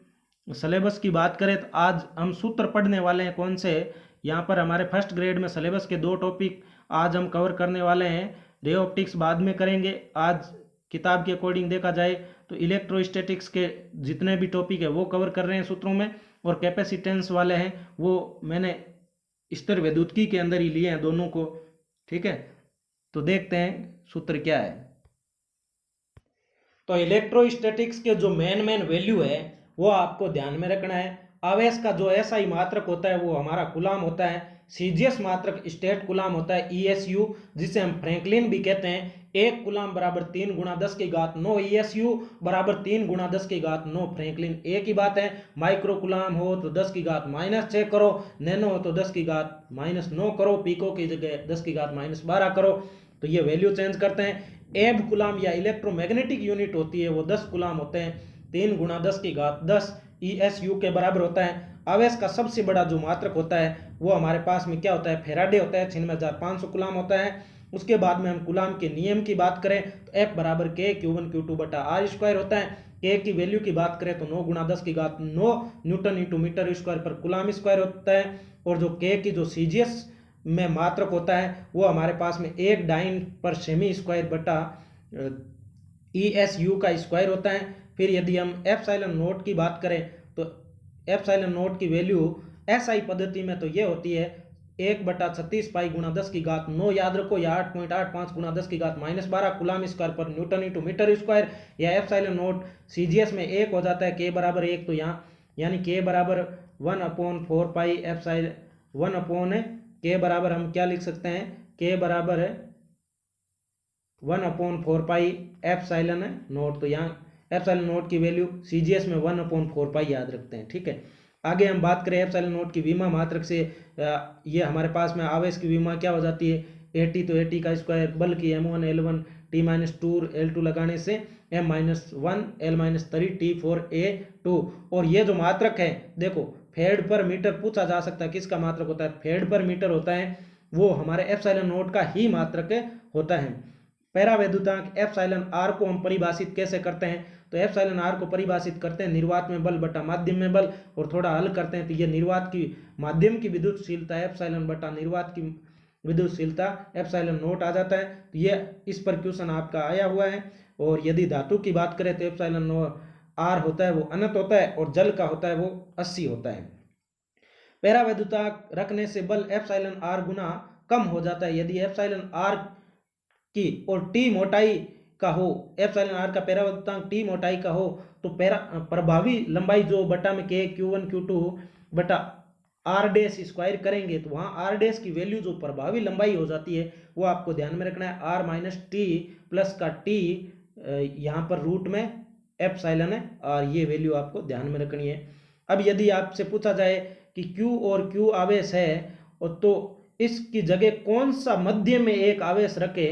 सिलेबस की बात करें तो आज हम सूत्र पढ़ने वाले हैं कौन से, यहाँ पर हमारे फर्स्ट ग्रेड में सिलेबस के 2 टॉपिक आज हम कवर करने वाले हैं। रे ऑप्टिक्स बाद में करेंगे। आज किताब के अकॉर्डिंग देखा जाए तो इलेक्ट्रोस्टैटिक्स के जितने भी टॉपिक है वो कवर कर रहे हैं सूत्रों में, और कैपेसिटेंस वाले हैं वो मैंने स्तर वैद्युतिकी के अंदर ही लिए हैं दोनों को। ठीक है, तो देखते हैं सूत्र क्या है। तो इलेक्ट्रोस्टैटिक्स के जो मेन वैल्यू है वो आपको ध्यान में रखना है। आवेश का जो एसआई मात्रक होता है वो हमारा कूलाम होता है। सीजीएस मात्रक स्टेट कूलाम होता है ईएसयू, जिसे हम फ्रैंकलिन भी कहते हैं। 1 कूलाम बराबर 3 × 10⁻9 ईएसयू बराबर 3 × 10⁻9 फ्रैंकलिन। एक ही बात है, माइक्रो कूलाम हो तो 10⁻6 करो, नैनो हो तो 10⁻9 करो, पीको की जगह 10⁻12 करो। तो ये वैल्यू चेंज करते हैं। एब कूलाम या इलेक्ट्रोमैग्नेटिक यूनिट होती है वो 10 कूलाम होते हैं। 3 × 10⁻10 ईएसयू के बराबर होता है। आवेश का सबसे बड़ा जो मात्रक होता है वो हमारे पास में क्या होता है, फैराडे होता है, 96,500 कूलाम होता है। उसके बाद में हम कूलाम के नियम की बात करें तो F बराबर K Q1 Q2 बटा R स्क्वायर होता है। K की वैल्यू की बात करें तो 9 × 10⁻9 न्यूटन इंटू मीटर स्क्वायर पर कूलाम स्क्वायर होता है। और जो K की जो सीजीएस में मात्रक होता है वो हमारे पास में 1 डाइन पर सेमी स्क्वायर बटा ESU का स्क्वायर होता है। फिर यदि हम एप्सिलॉन नॉट की बात करें तो एप्सिलॉन नॉट की वैल्यू एसआई पद्धति में तो ये होती है 1/36 पाई × 10⁻9, याद रखो, या 8.85 × 10⁻12 कूलाम स्क्वायर पर न्यूटन इंटू मीटर स्क्वायर। या एप्सिलॉन नॉट सीजीएस में 1 हो जाता है, K बराबर 1, तो यहाँ यानी K बराबर 1/4 पाई एप्सिलॉन 1 K बराबर हम क्या लिख सकते हैं, K बराबर है 1/4 पाई एप्सिलॉन नॉट। तो यहाँ एप्सिलॉन नॉट की वैल्यू सीजीएस में 1/4 पाई याद रखते हैं। ठीक है, आगे हम बात करें एप्सिलॉन नॉट की विमा मात्रक से, ये हमारे पास में आवेश की विमा क्या हो जाती है, AT, तो AT का स्क्वायर, बल की M1 L1 T-2 L2 लगाने से M-1 L-3 T4 A2। और ये जो मात्रक है देखो, फेड पर मीटर पूछा जा सकता है, किसका मात्रक होता है, फेड पर मीटर होता है, वो हमारे एप्सिलॉन नॉट का ही मात्रक होता है। पैरावैद्युतांक एप्सिलॉन आर को हम परिभाषित कैसे करते हैं, तो तो एप्सिलॉन आर को परिभाषित करते हैं निर्वात में बल बटा माध्यम में बल, और थोड़ा हल करते हैं तो ये निर्वात की माध्यम की विद्युतशीलता एप्सिलॉन बटा निर्वात की विद्युतशीलता एप्सिलॉन नोट आ जाता है। तो ये इस पर क्वेश्चन आपका आया हुआ है। और यदि धातु की बात करें तो एप्सिलॉन आर होता है वो अनंत होता है, और जल का होता है वो 80 होता है। पैरावैद्युतांक रखने से बल एप्सिलॉन आर गुना कम हो जाता है। यदि एप्सिलॉन आर की और टी मोटाई का हो, एप्सिलॉन आर का पैरावैद्युतांक टी मोटाई का हो, तो प्रभावी लंबाई जो बटा में के Q1 Q2 बटा आर डैश स्क्वायर करेंगे तो वहां आर डैश की वैल्यू जो प्रभावी लंबाई हो जाती है वो आपको ध्यान में रखना है। आर माइनस टी प्लस का टी यहाँ पर रूट में एप्सिलॉन है, और ये वैल्यू आपको ध्यान में रखनी है। अब यदि आपसे पूछा जाए कि Q और Q आवेश है, और तो इसकी जगह कौन सा मध्य में एक आवेश रखे,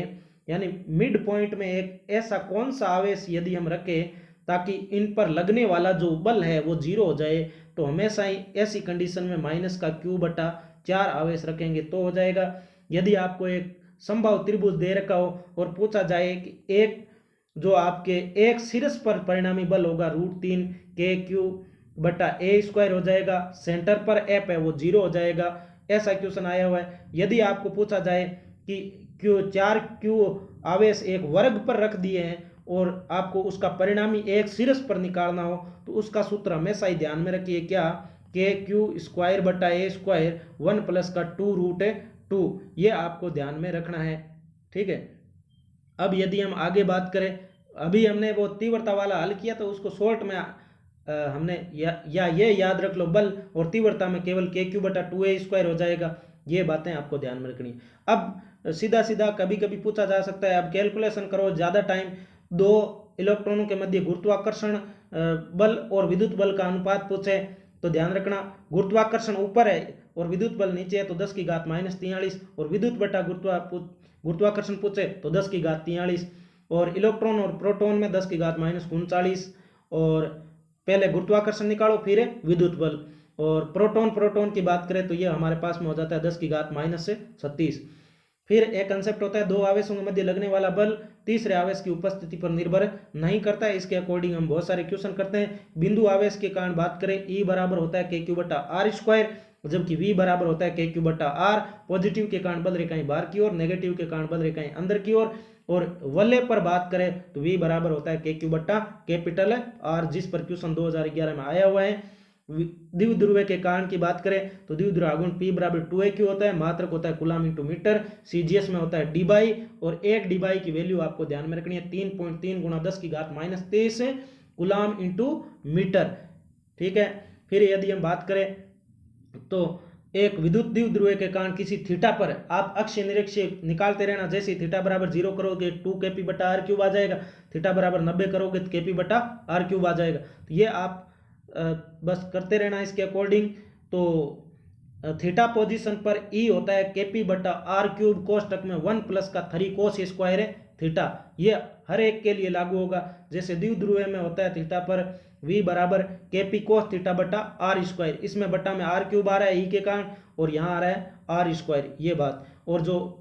यानी मिड पॉइंट में एक ऐसा कौन सा आवेश यदि हम रखें ताकि इन पर लगने वाला जो बल है वो जीरो हो जाए, तो हमेशा ही ऐसी कंडीशन में माइनस का Q बटा 4 आवेश रखेंगे तो हो जाएगा। यदि आपको एक संभव त्रिभुज दे रखा हो और पूछा जाए कि एक जो आपके एक शीर्ष पर परिणामी बल होगा √3 KQ बटा ए स्क्वायर हो जाएगा, सेंटर पर एप है वो 0 हो जाएगा, ऐसा क्वेश्चन आया हुआ है। यदि आपको पूछा जाए कि Q आवेश एक वर्ग पर रख दिए हैं और आपको उसका परिणामी एक शीर्ष पर निकालना हो, तो उसका सूत्र हमेशा ही ध्यान में रखिए, क्या KQ स्क्वायर बटा ए स्क्वायर 1 प्लस का 2√2, ये आपको ध्यान में रखना है। ठीक है। अब यदि हम आगे बात करें, अभी हमने वो तीव्रता वाला हल किया तो उसको शॉर्ट में हमने या ये याद रख लो, बल और तीव्रता में केवल KQ बटा 2a स्क्वायर हो जाएगा। ये बातें आपको ध्यान में रखनी है। अब सीधा सीधा कभी कभी पूछा जा सकता है, अब कैलकुलेशन करो ज़्यादा टाइम, दो इलेक्ट्रॉनों के मध्य गुरुत्वाकर्षण बल और विद्युत बल का अनुपात पूछे तो ध्यान रखना, गुरुत्वाकर्षण ऊपर है और विद्युत बल नीचे है तो 10 की घात -43, और विद्युत बटा गुरुत्वाकर्षण पूछे तो 10 की घात 43, और इलेक्ट्रॉन और प्रोटॉन में 10 की घात -39। और पहले गुरुत्वाकर्षण निकालो फिर विद्युत बल, और प्रोटॉन की बात करें तो ये हमारे पास में हो जाता है 10 की घात -36। फिर एक कंसेप्ट होता है दो आवेशों के मध्य लगने वाला बल तीसरे आवेश की उपस्थिति पर निर्भर नहीं करता है। इसके अकॉर्डिंग हम बहुत सारे क्वेश्चन करते हैं। बिंदु आवेश के कारण बात करें, E बराबर होता है KQ बटा R स्क्वायर, जबकि V बराबर होता है KQ बटा R। पॉजिटिव के कारण बल रेखाएं बाहर की ओर, नेगेटिव के कारण बल रेखाएं अंदर की ओर। और वलय पर बात करें तो V बराबर होता है KQ बटा कैपिटल R, जिस पर क्वेश्चन 2011 में आया हुआ है। द्विध्रुव के कारण की बात करें तो द्विध्रुव आघूर्ण P बराबर 2AQ होता है, मात्रक होता है कूलम इंटू मीटर, CGS में होता है डीबाई, और एक डीबाई की वैल्यू आपको ध्यान में रखनी है 3.3 गुणा 10 की घात -23 कूलम इंटू मीटर। ठीक है। फिर यदि हम बात करें तो एक विद्युत द्विध्रुव के कारण किसी थीटा पर आप अक्षीय निरक्षीय निकालते रहना, जैसे थीटा बराबर 0 करोगे 2kp बटा R³ आ जाएगा, थीटा बराबर 90 करोगे तो kp बटा R³ आ जाएगा। तो ये आप बस करते रहना इसके अकॉर्डिंग। तो थीटा पोजीशन पर E होता है KP बटा R³ कोष्टक में 1 प्लस का 3 कोस स्क्वायर है थीटा, ये हर एक के लिए लागू होगा। जैसे द्विध्रुव में होता है थीटा पर V बराबर KP कोस थीटा बटा R स्क्वायर, इसमें बटा में R³ आ रहा है E के कारण, और यहाँ आ रहा है R स्क्वायर, ये बात। और जो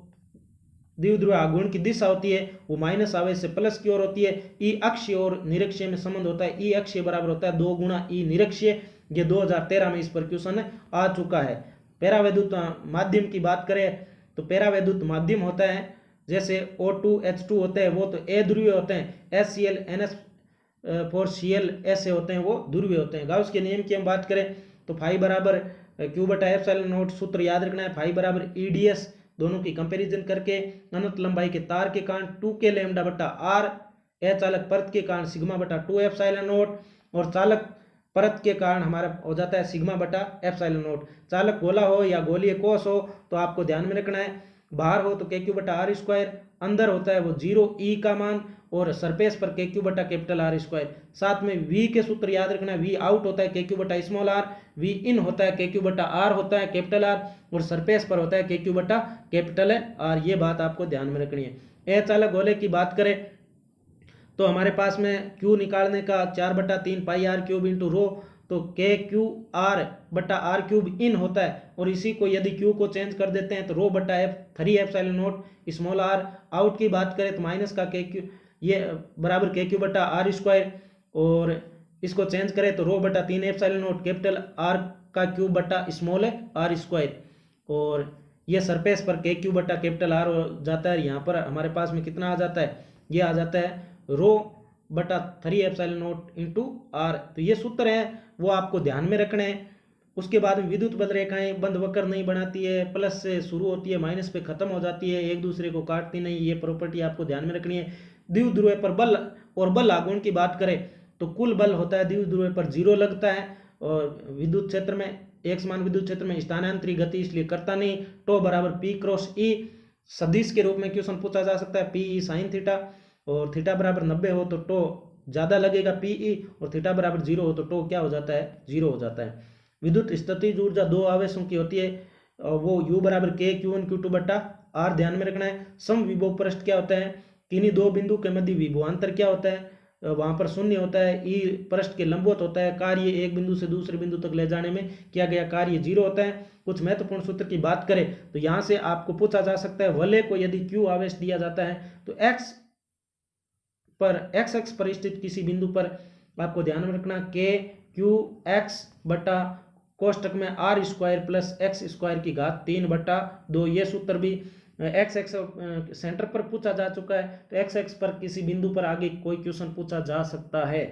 द्विध्रुव आघूर्ण की दिशा होती है वो माइनस आवेश से प्लस की ओर होती है। E अक्षीय और निरक्षीय में संबंध होता है, E अक्षीय बराबर होता है 2 गुणा E निरक्षीय। ये 2013 में इस पर क्वेश्चन आ चुका है। पैरावैद्युत माध्यम की बात करें तो पैरावैद्युत माध्यम होता है जैसे O2 H2 होते हैं वो तो अध्रुवीय होते हैं, HCl NH4Cl ऐसे होते हैं वो ध्रुवीय होते हैं। गाउस के नियम की हम बात करें तो फाई बराबर Q बटा एप्सिलॉन नॉट, सूत्र याद रखना है, फाई बराबर EDS, दोनों की कंपैरिजन करके अनंत लंबाई के तार के कारण 2k लैम्डा बटा R, अचालक परत के कारण सिग्मा बटा 2 एप्सिलॉन नॉट, और चालक परत के कारण हमारा हो जाता है सिग्मा बटा एप्सिलॉन नॉट। चालक गोला हो या गोलीय कोष हो तो आपको ध्यान में रखना है, बाहर हो तो KQ बटा R स्क्वायर, अंदर होता है वो 0 E का मान, और सरफेस पर KQ बटा कैपिटल R स्क्वायर। साथ में V के सूत्र याद रखना है, V आउट होता है KQ बटा स्मॉल r, V इन होता है KQ बटा R होता है कैपिटल R, और सरफेस पर होता है KQ बटा कैपिटल R। ये बात आपको ध्यान में रखनी है। अचालक गोले की बात करें तो हमारे पास में Q निकालने का 4/3 पाई R³ इंटू रो, तो KQ बटा R³ इन होता है, और इसी को यदि Q को चेंज कर देते हैं तो रो बटा F3 epsilon not small r। Out की बात करें तो माइनस का KQ ये बराबर KQ बटा R स्क्वायर, और इसको चेंज करें तो रो बटा 3 एप्सिलॉन नॉट कैपिटल आर का क्यूब बटा स्मॉल आर स्क्वायर, और ये सरफेस पर के क्यूब बटा कैपिटल आर हो जाता है। यहाँ पर हमारे पास में कितना आ जाता है, ये आ जाता है रो बटा 3 एप्सिलॉन नॉट इंटू आर। तो ये सूत्र है वो आपको ध्यान में रखने हैं। उसके बाद में विद्युत बल रेखाएं बंद वक्र नहीं बनाती है, प्लस से शुरू होती है माइनस पे खत्म हो जाती है, एक दूसरे को काटती नहीं, ये प्रॉपर्टी आपको ध्यान में रखनी है। द्विध्रुव पर बल और बल आघूर्ण की बात करें तो कुल बल होता है द्विध्रुव पर 0 लगता है, और विद्युत क्षेत्र में एक समान विद्युत क्षेत्र में स्थानांतरित गति इसलिए करता नहीं। टो बराबर पी क्रॉस ई सदिश के रूप में क्वेश्चन पूछा जा सकता है, पी ई साइन थीटा, और थीटा बराबर 90 हो तो टो ज्यादा लगेगा पी ई, और थीटा बराबर 0 हो तो टो क्या हो जाता है, 0 हो जाता है। विद्युत स्थितिज ऊर्जा दो आवेशों की होती है, वो U बराबर के Q1 Q2 बटा R ध्यान में रखना है। सम विभव पृष्ठ क्या होता है, किन्हीं दो बिंदु के मध्य विभवांतर क्या होता है, वहां पर शून्य होता है, ई पृष्ठ के लंबवत होता है, कार्य एक बिंदु से दूसरे बिंदु तक ले जाने में किया गया कार्य 0 होता है। कुछ महत्वपूर्ण सूत्र की बात करें तो यहाँ से आपको पूछा जा सकता है वलय को यदि Q आवेश दिया जाता है तो x एक्स पर स्थित किसी बिंदु पर आपको ध्यान में रखना के क्यू एक्स बटा कोष्टक में r square plus x square की घात 3/2। ये सूत्र भी एक्स एक्स सेंटर पर पूछा जा चुका है, तो एक्स एक्स पर किसी बिंदु पर आगे कोई क्वेश्चन पूछा जा सकता है।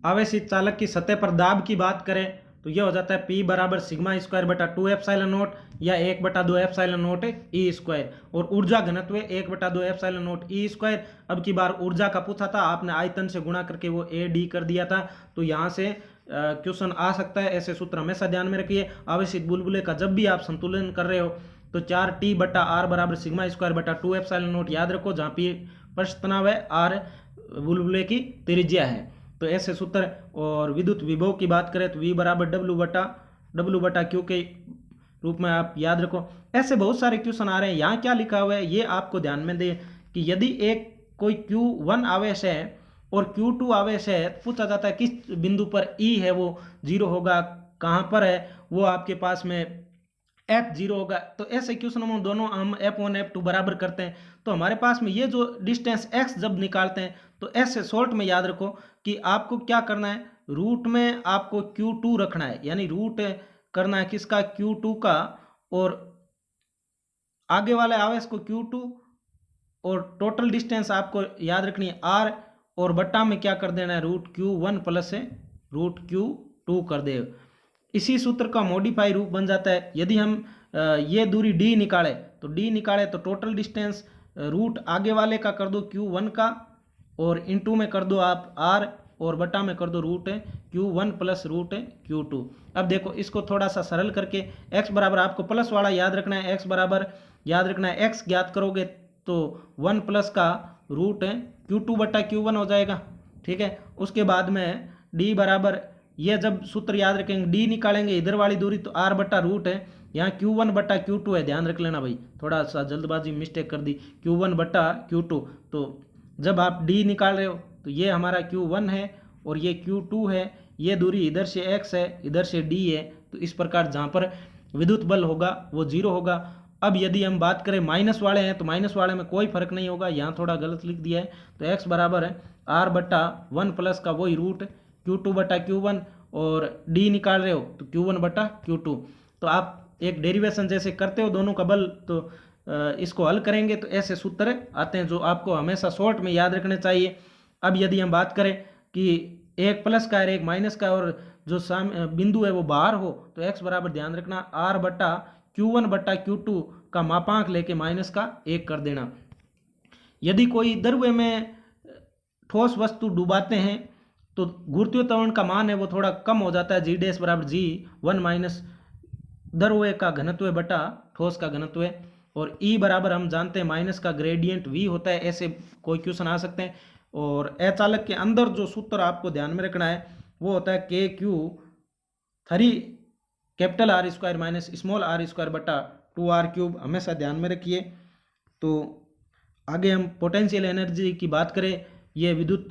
आवेशित चालक की सतह पर दाब की बात करें तो यह हो जाता है P बराबर सिग्मा स्क्वायर बटा 2 एप्सिलॉन नॉट या 1/2 एप्सिलॉन नॉट ई स्क्वायर, और ऊर्जा घनत्व 1/2 एप्सिलॉन नॉट ई स्क्वायर। अब की बार ऊर्जा का पूछा था, आपने आयतन से गुणा करके वो AD कर दिया था, तो यहाँ से क्वेश्चन आ सकता है। ऐसे सूत्र हमेशा ध्यान में रखिए। आवेशित बुलबुले का जब भी आप संतुलन कर रहे हो तो 4T बटा आर बराबर सिग्मा स्क्वायर बटा 2 एप्सिलॉन नॉट याद रखो, जहाँ P पृष्ठ तनाव है, R बुलबुले की त्रिज्या है, तो ऐसे सूत्र। और विद्युत विभव की बात करें तो V बराबर W बटा Q के रूप में आप याद रखो। ऐसे बहुत सारे क्वेश्चन आ रहे हैं। यहाँ क्या लिखा हुआ है ये आपको ध्यान में दे कि यदि एक कोई Q1 आवेश है और Q2 आवेश है, पूछा जाता है किस बिंदु पर E है वो 0 होगा, कहाँ पर है वो आपके पास में F0 होगा। तो ऐसे क्वेश्चन में दोनों हम F1 F2 बराबर करते हैं, तो हमारे पास में ये जो डिस्टेंस x जब निकालते हैं तो ऐसे शॉर्ट में याद रखो कि आपको क्या करना है, रूट में आपको Q2 रखना है, यानी रूट करना है किसका, Q2 का, और आगे वाले आवेश को Q2, और टोटल डिस्टेंस आपको याद रखनी है R, और बट्टा में क्या कर देना है root Q1 plus root Q2 कर दे। इसी सूत्र का मॉडिफाई रूप बन जाता है। यदि हम ये दूरी D निकाले तो टोटल डिस्टेंस रूट आगे वाले का कर दो Q1 का, और इनटू में कर दो आप R, और बटा में कर दो root Q1 plus root Q2। अब देखो इसको थोड़ा सा सरल करके x बराबर आपको प्लस वाला याद रखना है, x बराबर याद रखना है, x ज्ञात करोगे तो 1 प्लस का रूट Q2 बटा Q1 हो जाएगा, ठीक है। उसके बाद में D बराबर, ये जब सूत्र याद रखेंगे D निकालेंगे इधर वाली दूरी तो R बटा रूट है, यहाँ Q1 बटा Q2 है, ध्यान रख लेना भाई, थोड़ा सा जल्दबाजी मिस्टेक कर दी, Q1 बटा Q2। तो जब आप D निकाल रहे हो तो ये हमारा Q1 है और ये Q2 है, ये दूरी इधर से x है इधर से D है, तो इस प्रकार जहाँ पर विद्युत बल होगा वो 0 होगा। अब यदि हम बात करें माइनस वाले हैं तो माइनस वाले में कोई फर्क नहीं होगा, यहाँ थोड़ा गलत लिख दिया है, तो x बराबर है R बटा 1 प्लस का वही रूट Q2 बटा Q1, और D निकाल रहे हो तो Q1 बटा Q2। तो आप एक डेरिवेशन जैसे करते हो दोनों का बल, तो इसको हल करेंगे तो ऐसे सूत्र आते हैं जो आपको हमेशा शॉर्ट में याद रखने चाहिए। अब यदि हम बात करें कि एक प्लस का है एक माइनस का, और जो बिंदु है वो बाहर हो, तो x बराबर ध्यान रखना R बटा Q1 बटा Q2 का मापांक लेके माइनस का 1 कर देना। यदि कोई द्रव्य में ठोस वस्तु डुबाते हैं तो गुरुत्वीय त्वरण का मान है वो थोड़ा कम हो जाता है, G डैश बराबर G1 माइनस द्रव्य का घनत्व बटा ठोस का घनत्व, और E बराबर हम जानते हैं माइनस का ग्रेडियंट V होता है। ऐसे कोई क्वेश्चन आ सकते हैं। और अचालक के अंदर जो सूत्र आपको ध्यान में रखना है वो होता है KQ3 capital R square minus small r square बटा 2r क्यूब, हमेशा ध्यान में रखिए। तो आगे हम पोटेंशियल एनर्जी की बात करें, ये विद्युत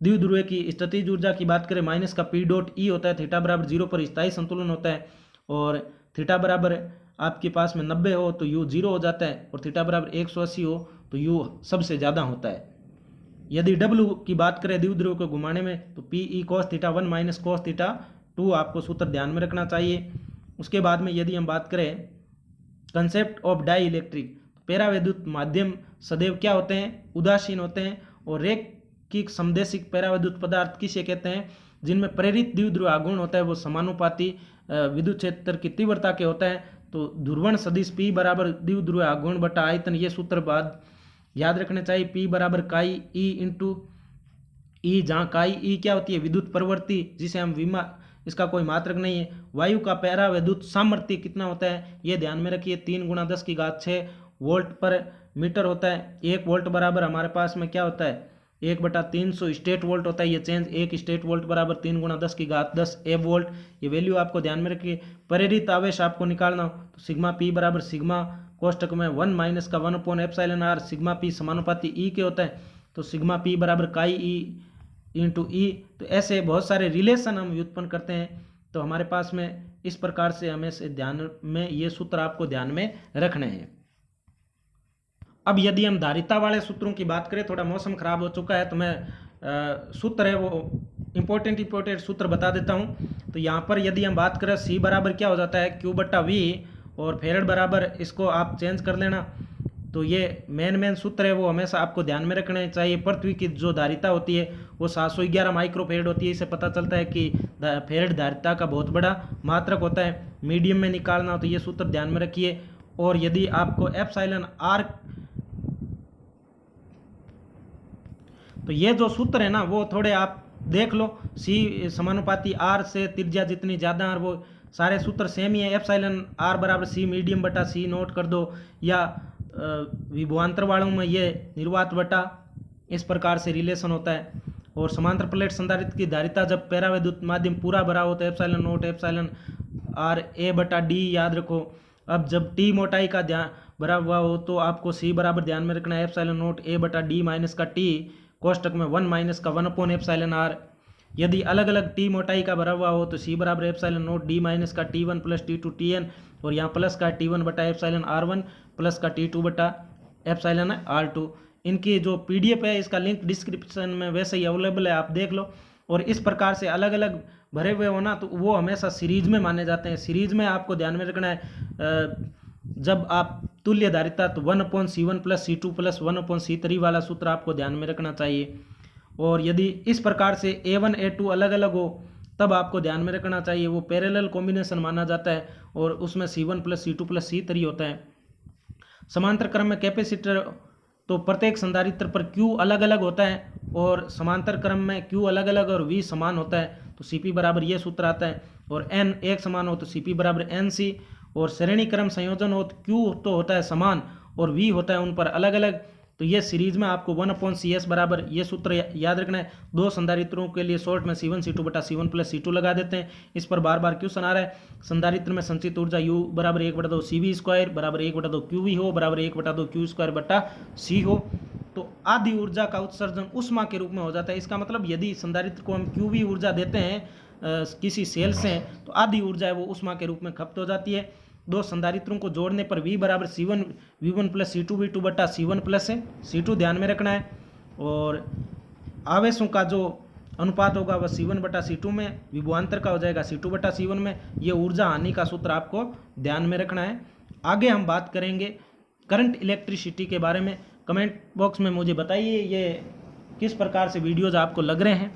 द्विध्रुव की स्थितिज ऊर्जा की बात करें, माइनस का P डॉट E होता है, थीटा बराबर 0 पर स्थायी संतुलन होता है, और थीटा बराबर आपके पास में 90 हो तो U 0 हो जाता है, और थीटा बराबर 180 हो तो यू सबसे ज़्यादा होता है। यदि डब्ल्यू की बात करें द्विध्रुव को घुमाने में, तो P E cos theta 1 minus cos theta 2 आपको सूत्र ध्यान में रखना चाहिए। उसके बाद में यदि हम बात करें कंसेप्ट ऑफ डाई इलेक्ट्रिक, पैरावैद्युत माध्यम सदैव क्या होते हैं, उदासीन होते हैं। और रैखिक समदेशिक पैरावैद्युत पदार्थ किसे कहते हैं, जिनमें प्रेरित द्विध्रुव आघूर्ण होता है वो समानुपाती विद्युत क्षेत्र की तीव्रता के होता है। तो ध्रुवण सदिश P बराबर द्विध्रुव आघूर्ण बटा आयतन, ये सूत्र बाद याद रखने चाहिए। P बराबर काई ई इंटू ई, जहाँ काई ई क्या होती है, विद्युत प्रवृत्ति, जिसे हम विमा, इसका कोई मात्रक नहीं है। वायु का पैरावैद्युत सामर्थ्य कितना होता है, ये ध्यान में रखिए, 3 × 10⁶ वोल्ट पर मीटर होता है। 1 वोल्ट बराबर हमारे पास में क्या होता है, 1/300 स्टेट वोल्ट होता है। ये चेंज 1 स्टेट वोल्ट बराबर 3 × 10⁻10 एव वोल्ट। ये वैल्यू आपको ध्यान में रखिए। प्रेरित आवेश आपको निकालना हो तो सिग्मा P बराबर सिग्मा कोष्टक में 1 माइनस का 1/ε/r, सिग्मा P समानुपाती E के होता है। तो सिग्मा P बराबर काई ई इंटू ई। तो ऐसे बहुत सारे रिलेशन हम व्युत्पन्न करते हैं। तो हमारे पास में इस प्रकार से हमें से ध्यान में ये सूत्र आपको ध्यान में रखने हैं। अब यदि हम धारिता वाले सूत्रों की बात करें, थोड़ा मौसम खराब हो चुका है तो मैं सूत्र है वो इंपॉर्टेंट सूत्र बता देता हूँ। तो यहाँ पर यदि हम बात करें C बराबर क्या हो जाता है, Q/V, और फेरेड बराबर इसको आप चेंज कर लेना। तो ये मेन सूत्र है वो हमेशा आपको ध्यान में रखने चाहिए। पृथ्वी की जो धारिता होती है वो 711 माइक्रोफेरेड होती है। इससे पता चलता है कि फेरेड धारिता का बहुत बड़ा मात्रक होता है। मीडियम में निकालना हो तो ये सूत्र ध्यान में रखिए। और यदि आपको ε/r, तो ये जो सूत्र है ना वो थोड़े आप देख लो, C समानुपाती R से त्रिज्या जितनी ज़्यादा और वो सारे सूत्र सेम ही है। ε/r बराबर C मीडियम बटा C नोट कर दो, या विभवांतर वालों में ये निर्वात बटा, इस प्रकार से रिलेशन होता है। और समांतर प्लेट संधारित्र की धारिता जब पैरावैद्युत माध्यम पूरा भरा हो तो ε0 ε/r A/d याद रखो। अब जब T मोटाई का ध्यान भरा हुआ हो तो आपको C बराबर ध्यान में रखना है ε0 A/d माइनस का T कोष्टक में 1 माइनस का 1/ε/r। यदि अलग अलग T मोटाई का भरा हुआ हो तो C बराबर ε0 D माइनस का T1 प्लस T2 Tn, और यहाँ प्लस का T1 बटा ε/r1 प्लस का T2 बटा ε/r2। इनकी जो PDF है इसका लिंक डिस्क्रिप्शन में वैसे ही अवेलेबल है, आप देख लो। और इस प्रकार से अलग अलग भरे हुए होना तो वो हमेशा सीरीज में माने जाते हैं। सीरीज में आपको ध्यान में रखना है, जब आप तुल्य धारिता तो 1/C1 plus C2 plus 1/C3 वाला सूत्र आपको ध्यान में रखना चाहिए। और यदि इस प्रकार से A1 A2 अलग अलग हो तब आपको ध्यान में रखना चाहिए वो पैरेलल कॉम्बिनेशन माना जाता है, और उसमें C1 plus C2 plus C3 होता है। समांतर क्रम में कैपेसिटर, तो प्रत्येक संधारित्र पर Q अलग अलग होता है, और समांतर क्रम में Q अलग अलग और V समान होता है। तो CP बराबर ये सूत्र आता है। और N एक समान हो तो CP बराबर NC, और श्रेणी क्रम संयोजन हो तो Q तो होता है समान और V होता है उन पर अलग अलग। तो ये सीरीज में आपको 1/CS बराबर ये सूत्र याद रखना है। दो संधारित्रों के लिए शॉर्ट में C1 C2 बटा C1 प्लस C2 लगा देते हैं। इस पर बार बार क्वेश्चन आ रहा है। संधारित्र में संचित ऊर्जा U बराबर 1/2 CV² बराबर 1/2 QV हो बराबर 1/2 Q² बटा C हो। तो आधी ऊर्जा का उत्सर्जन उष्मा के रूप में हो जाता है। इसका मतलब यदि संधारित्र को हम QV ऊर्जा देते हैं किसी सेल से, तो आधी ऊर्जा है वो उष्मा के रूप में खपत हो जाती है। दो संधारित्रों को जोड़ने पर V बराबर C1 V1 plus C2 V2 बटा C1 प्लस है, C2 ध्यान में रखना है। और आवेशों का जो अनुपात होगा वह C1 बटा C2 में, विभवांतर का हो जाएगा C2 बटा C1 में। ये ऊर्जा हानि का सूत्र आपको ध्यान में रखना है। आगे हम बात करेंगे करंट इलेक्ट्रिसिटी के बारे में। कमेंट बॉक्स में मुझे बताइए ये किस प्रकार से वीडियोज़ आपको लग रहे हैं।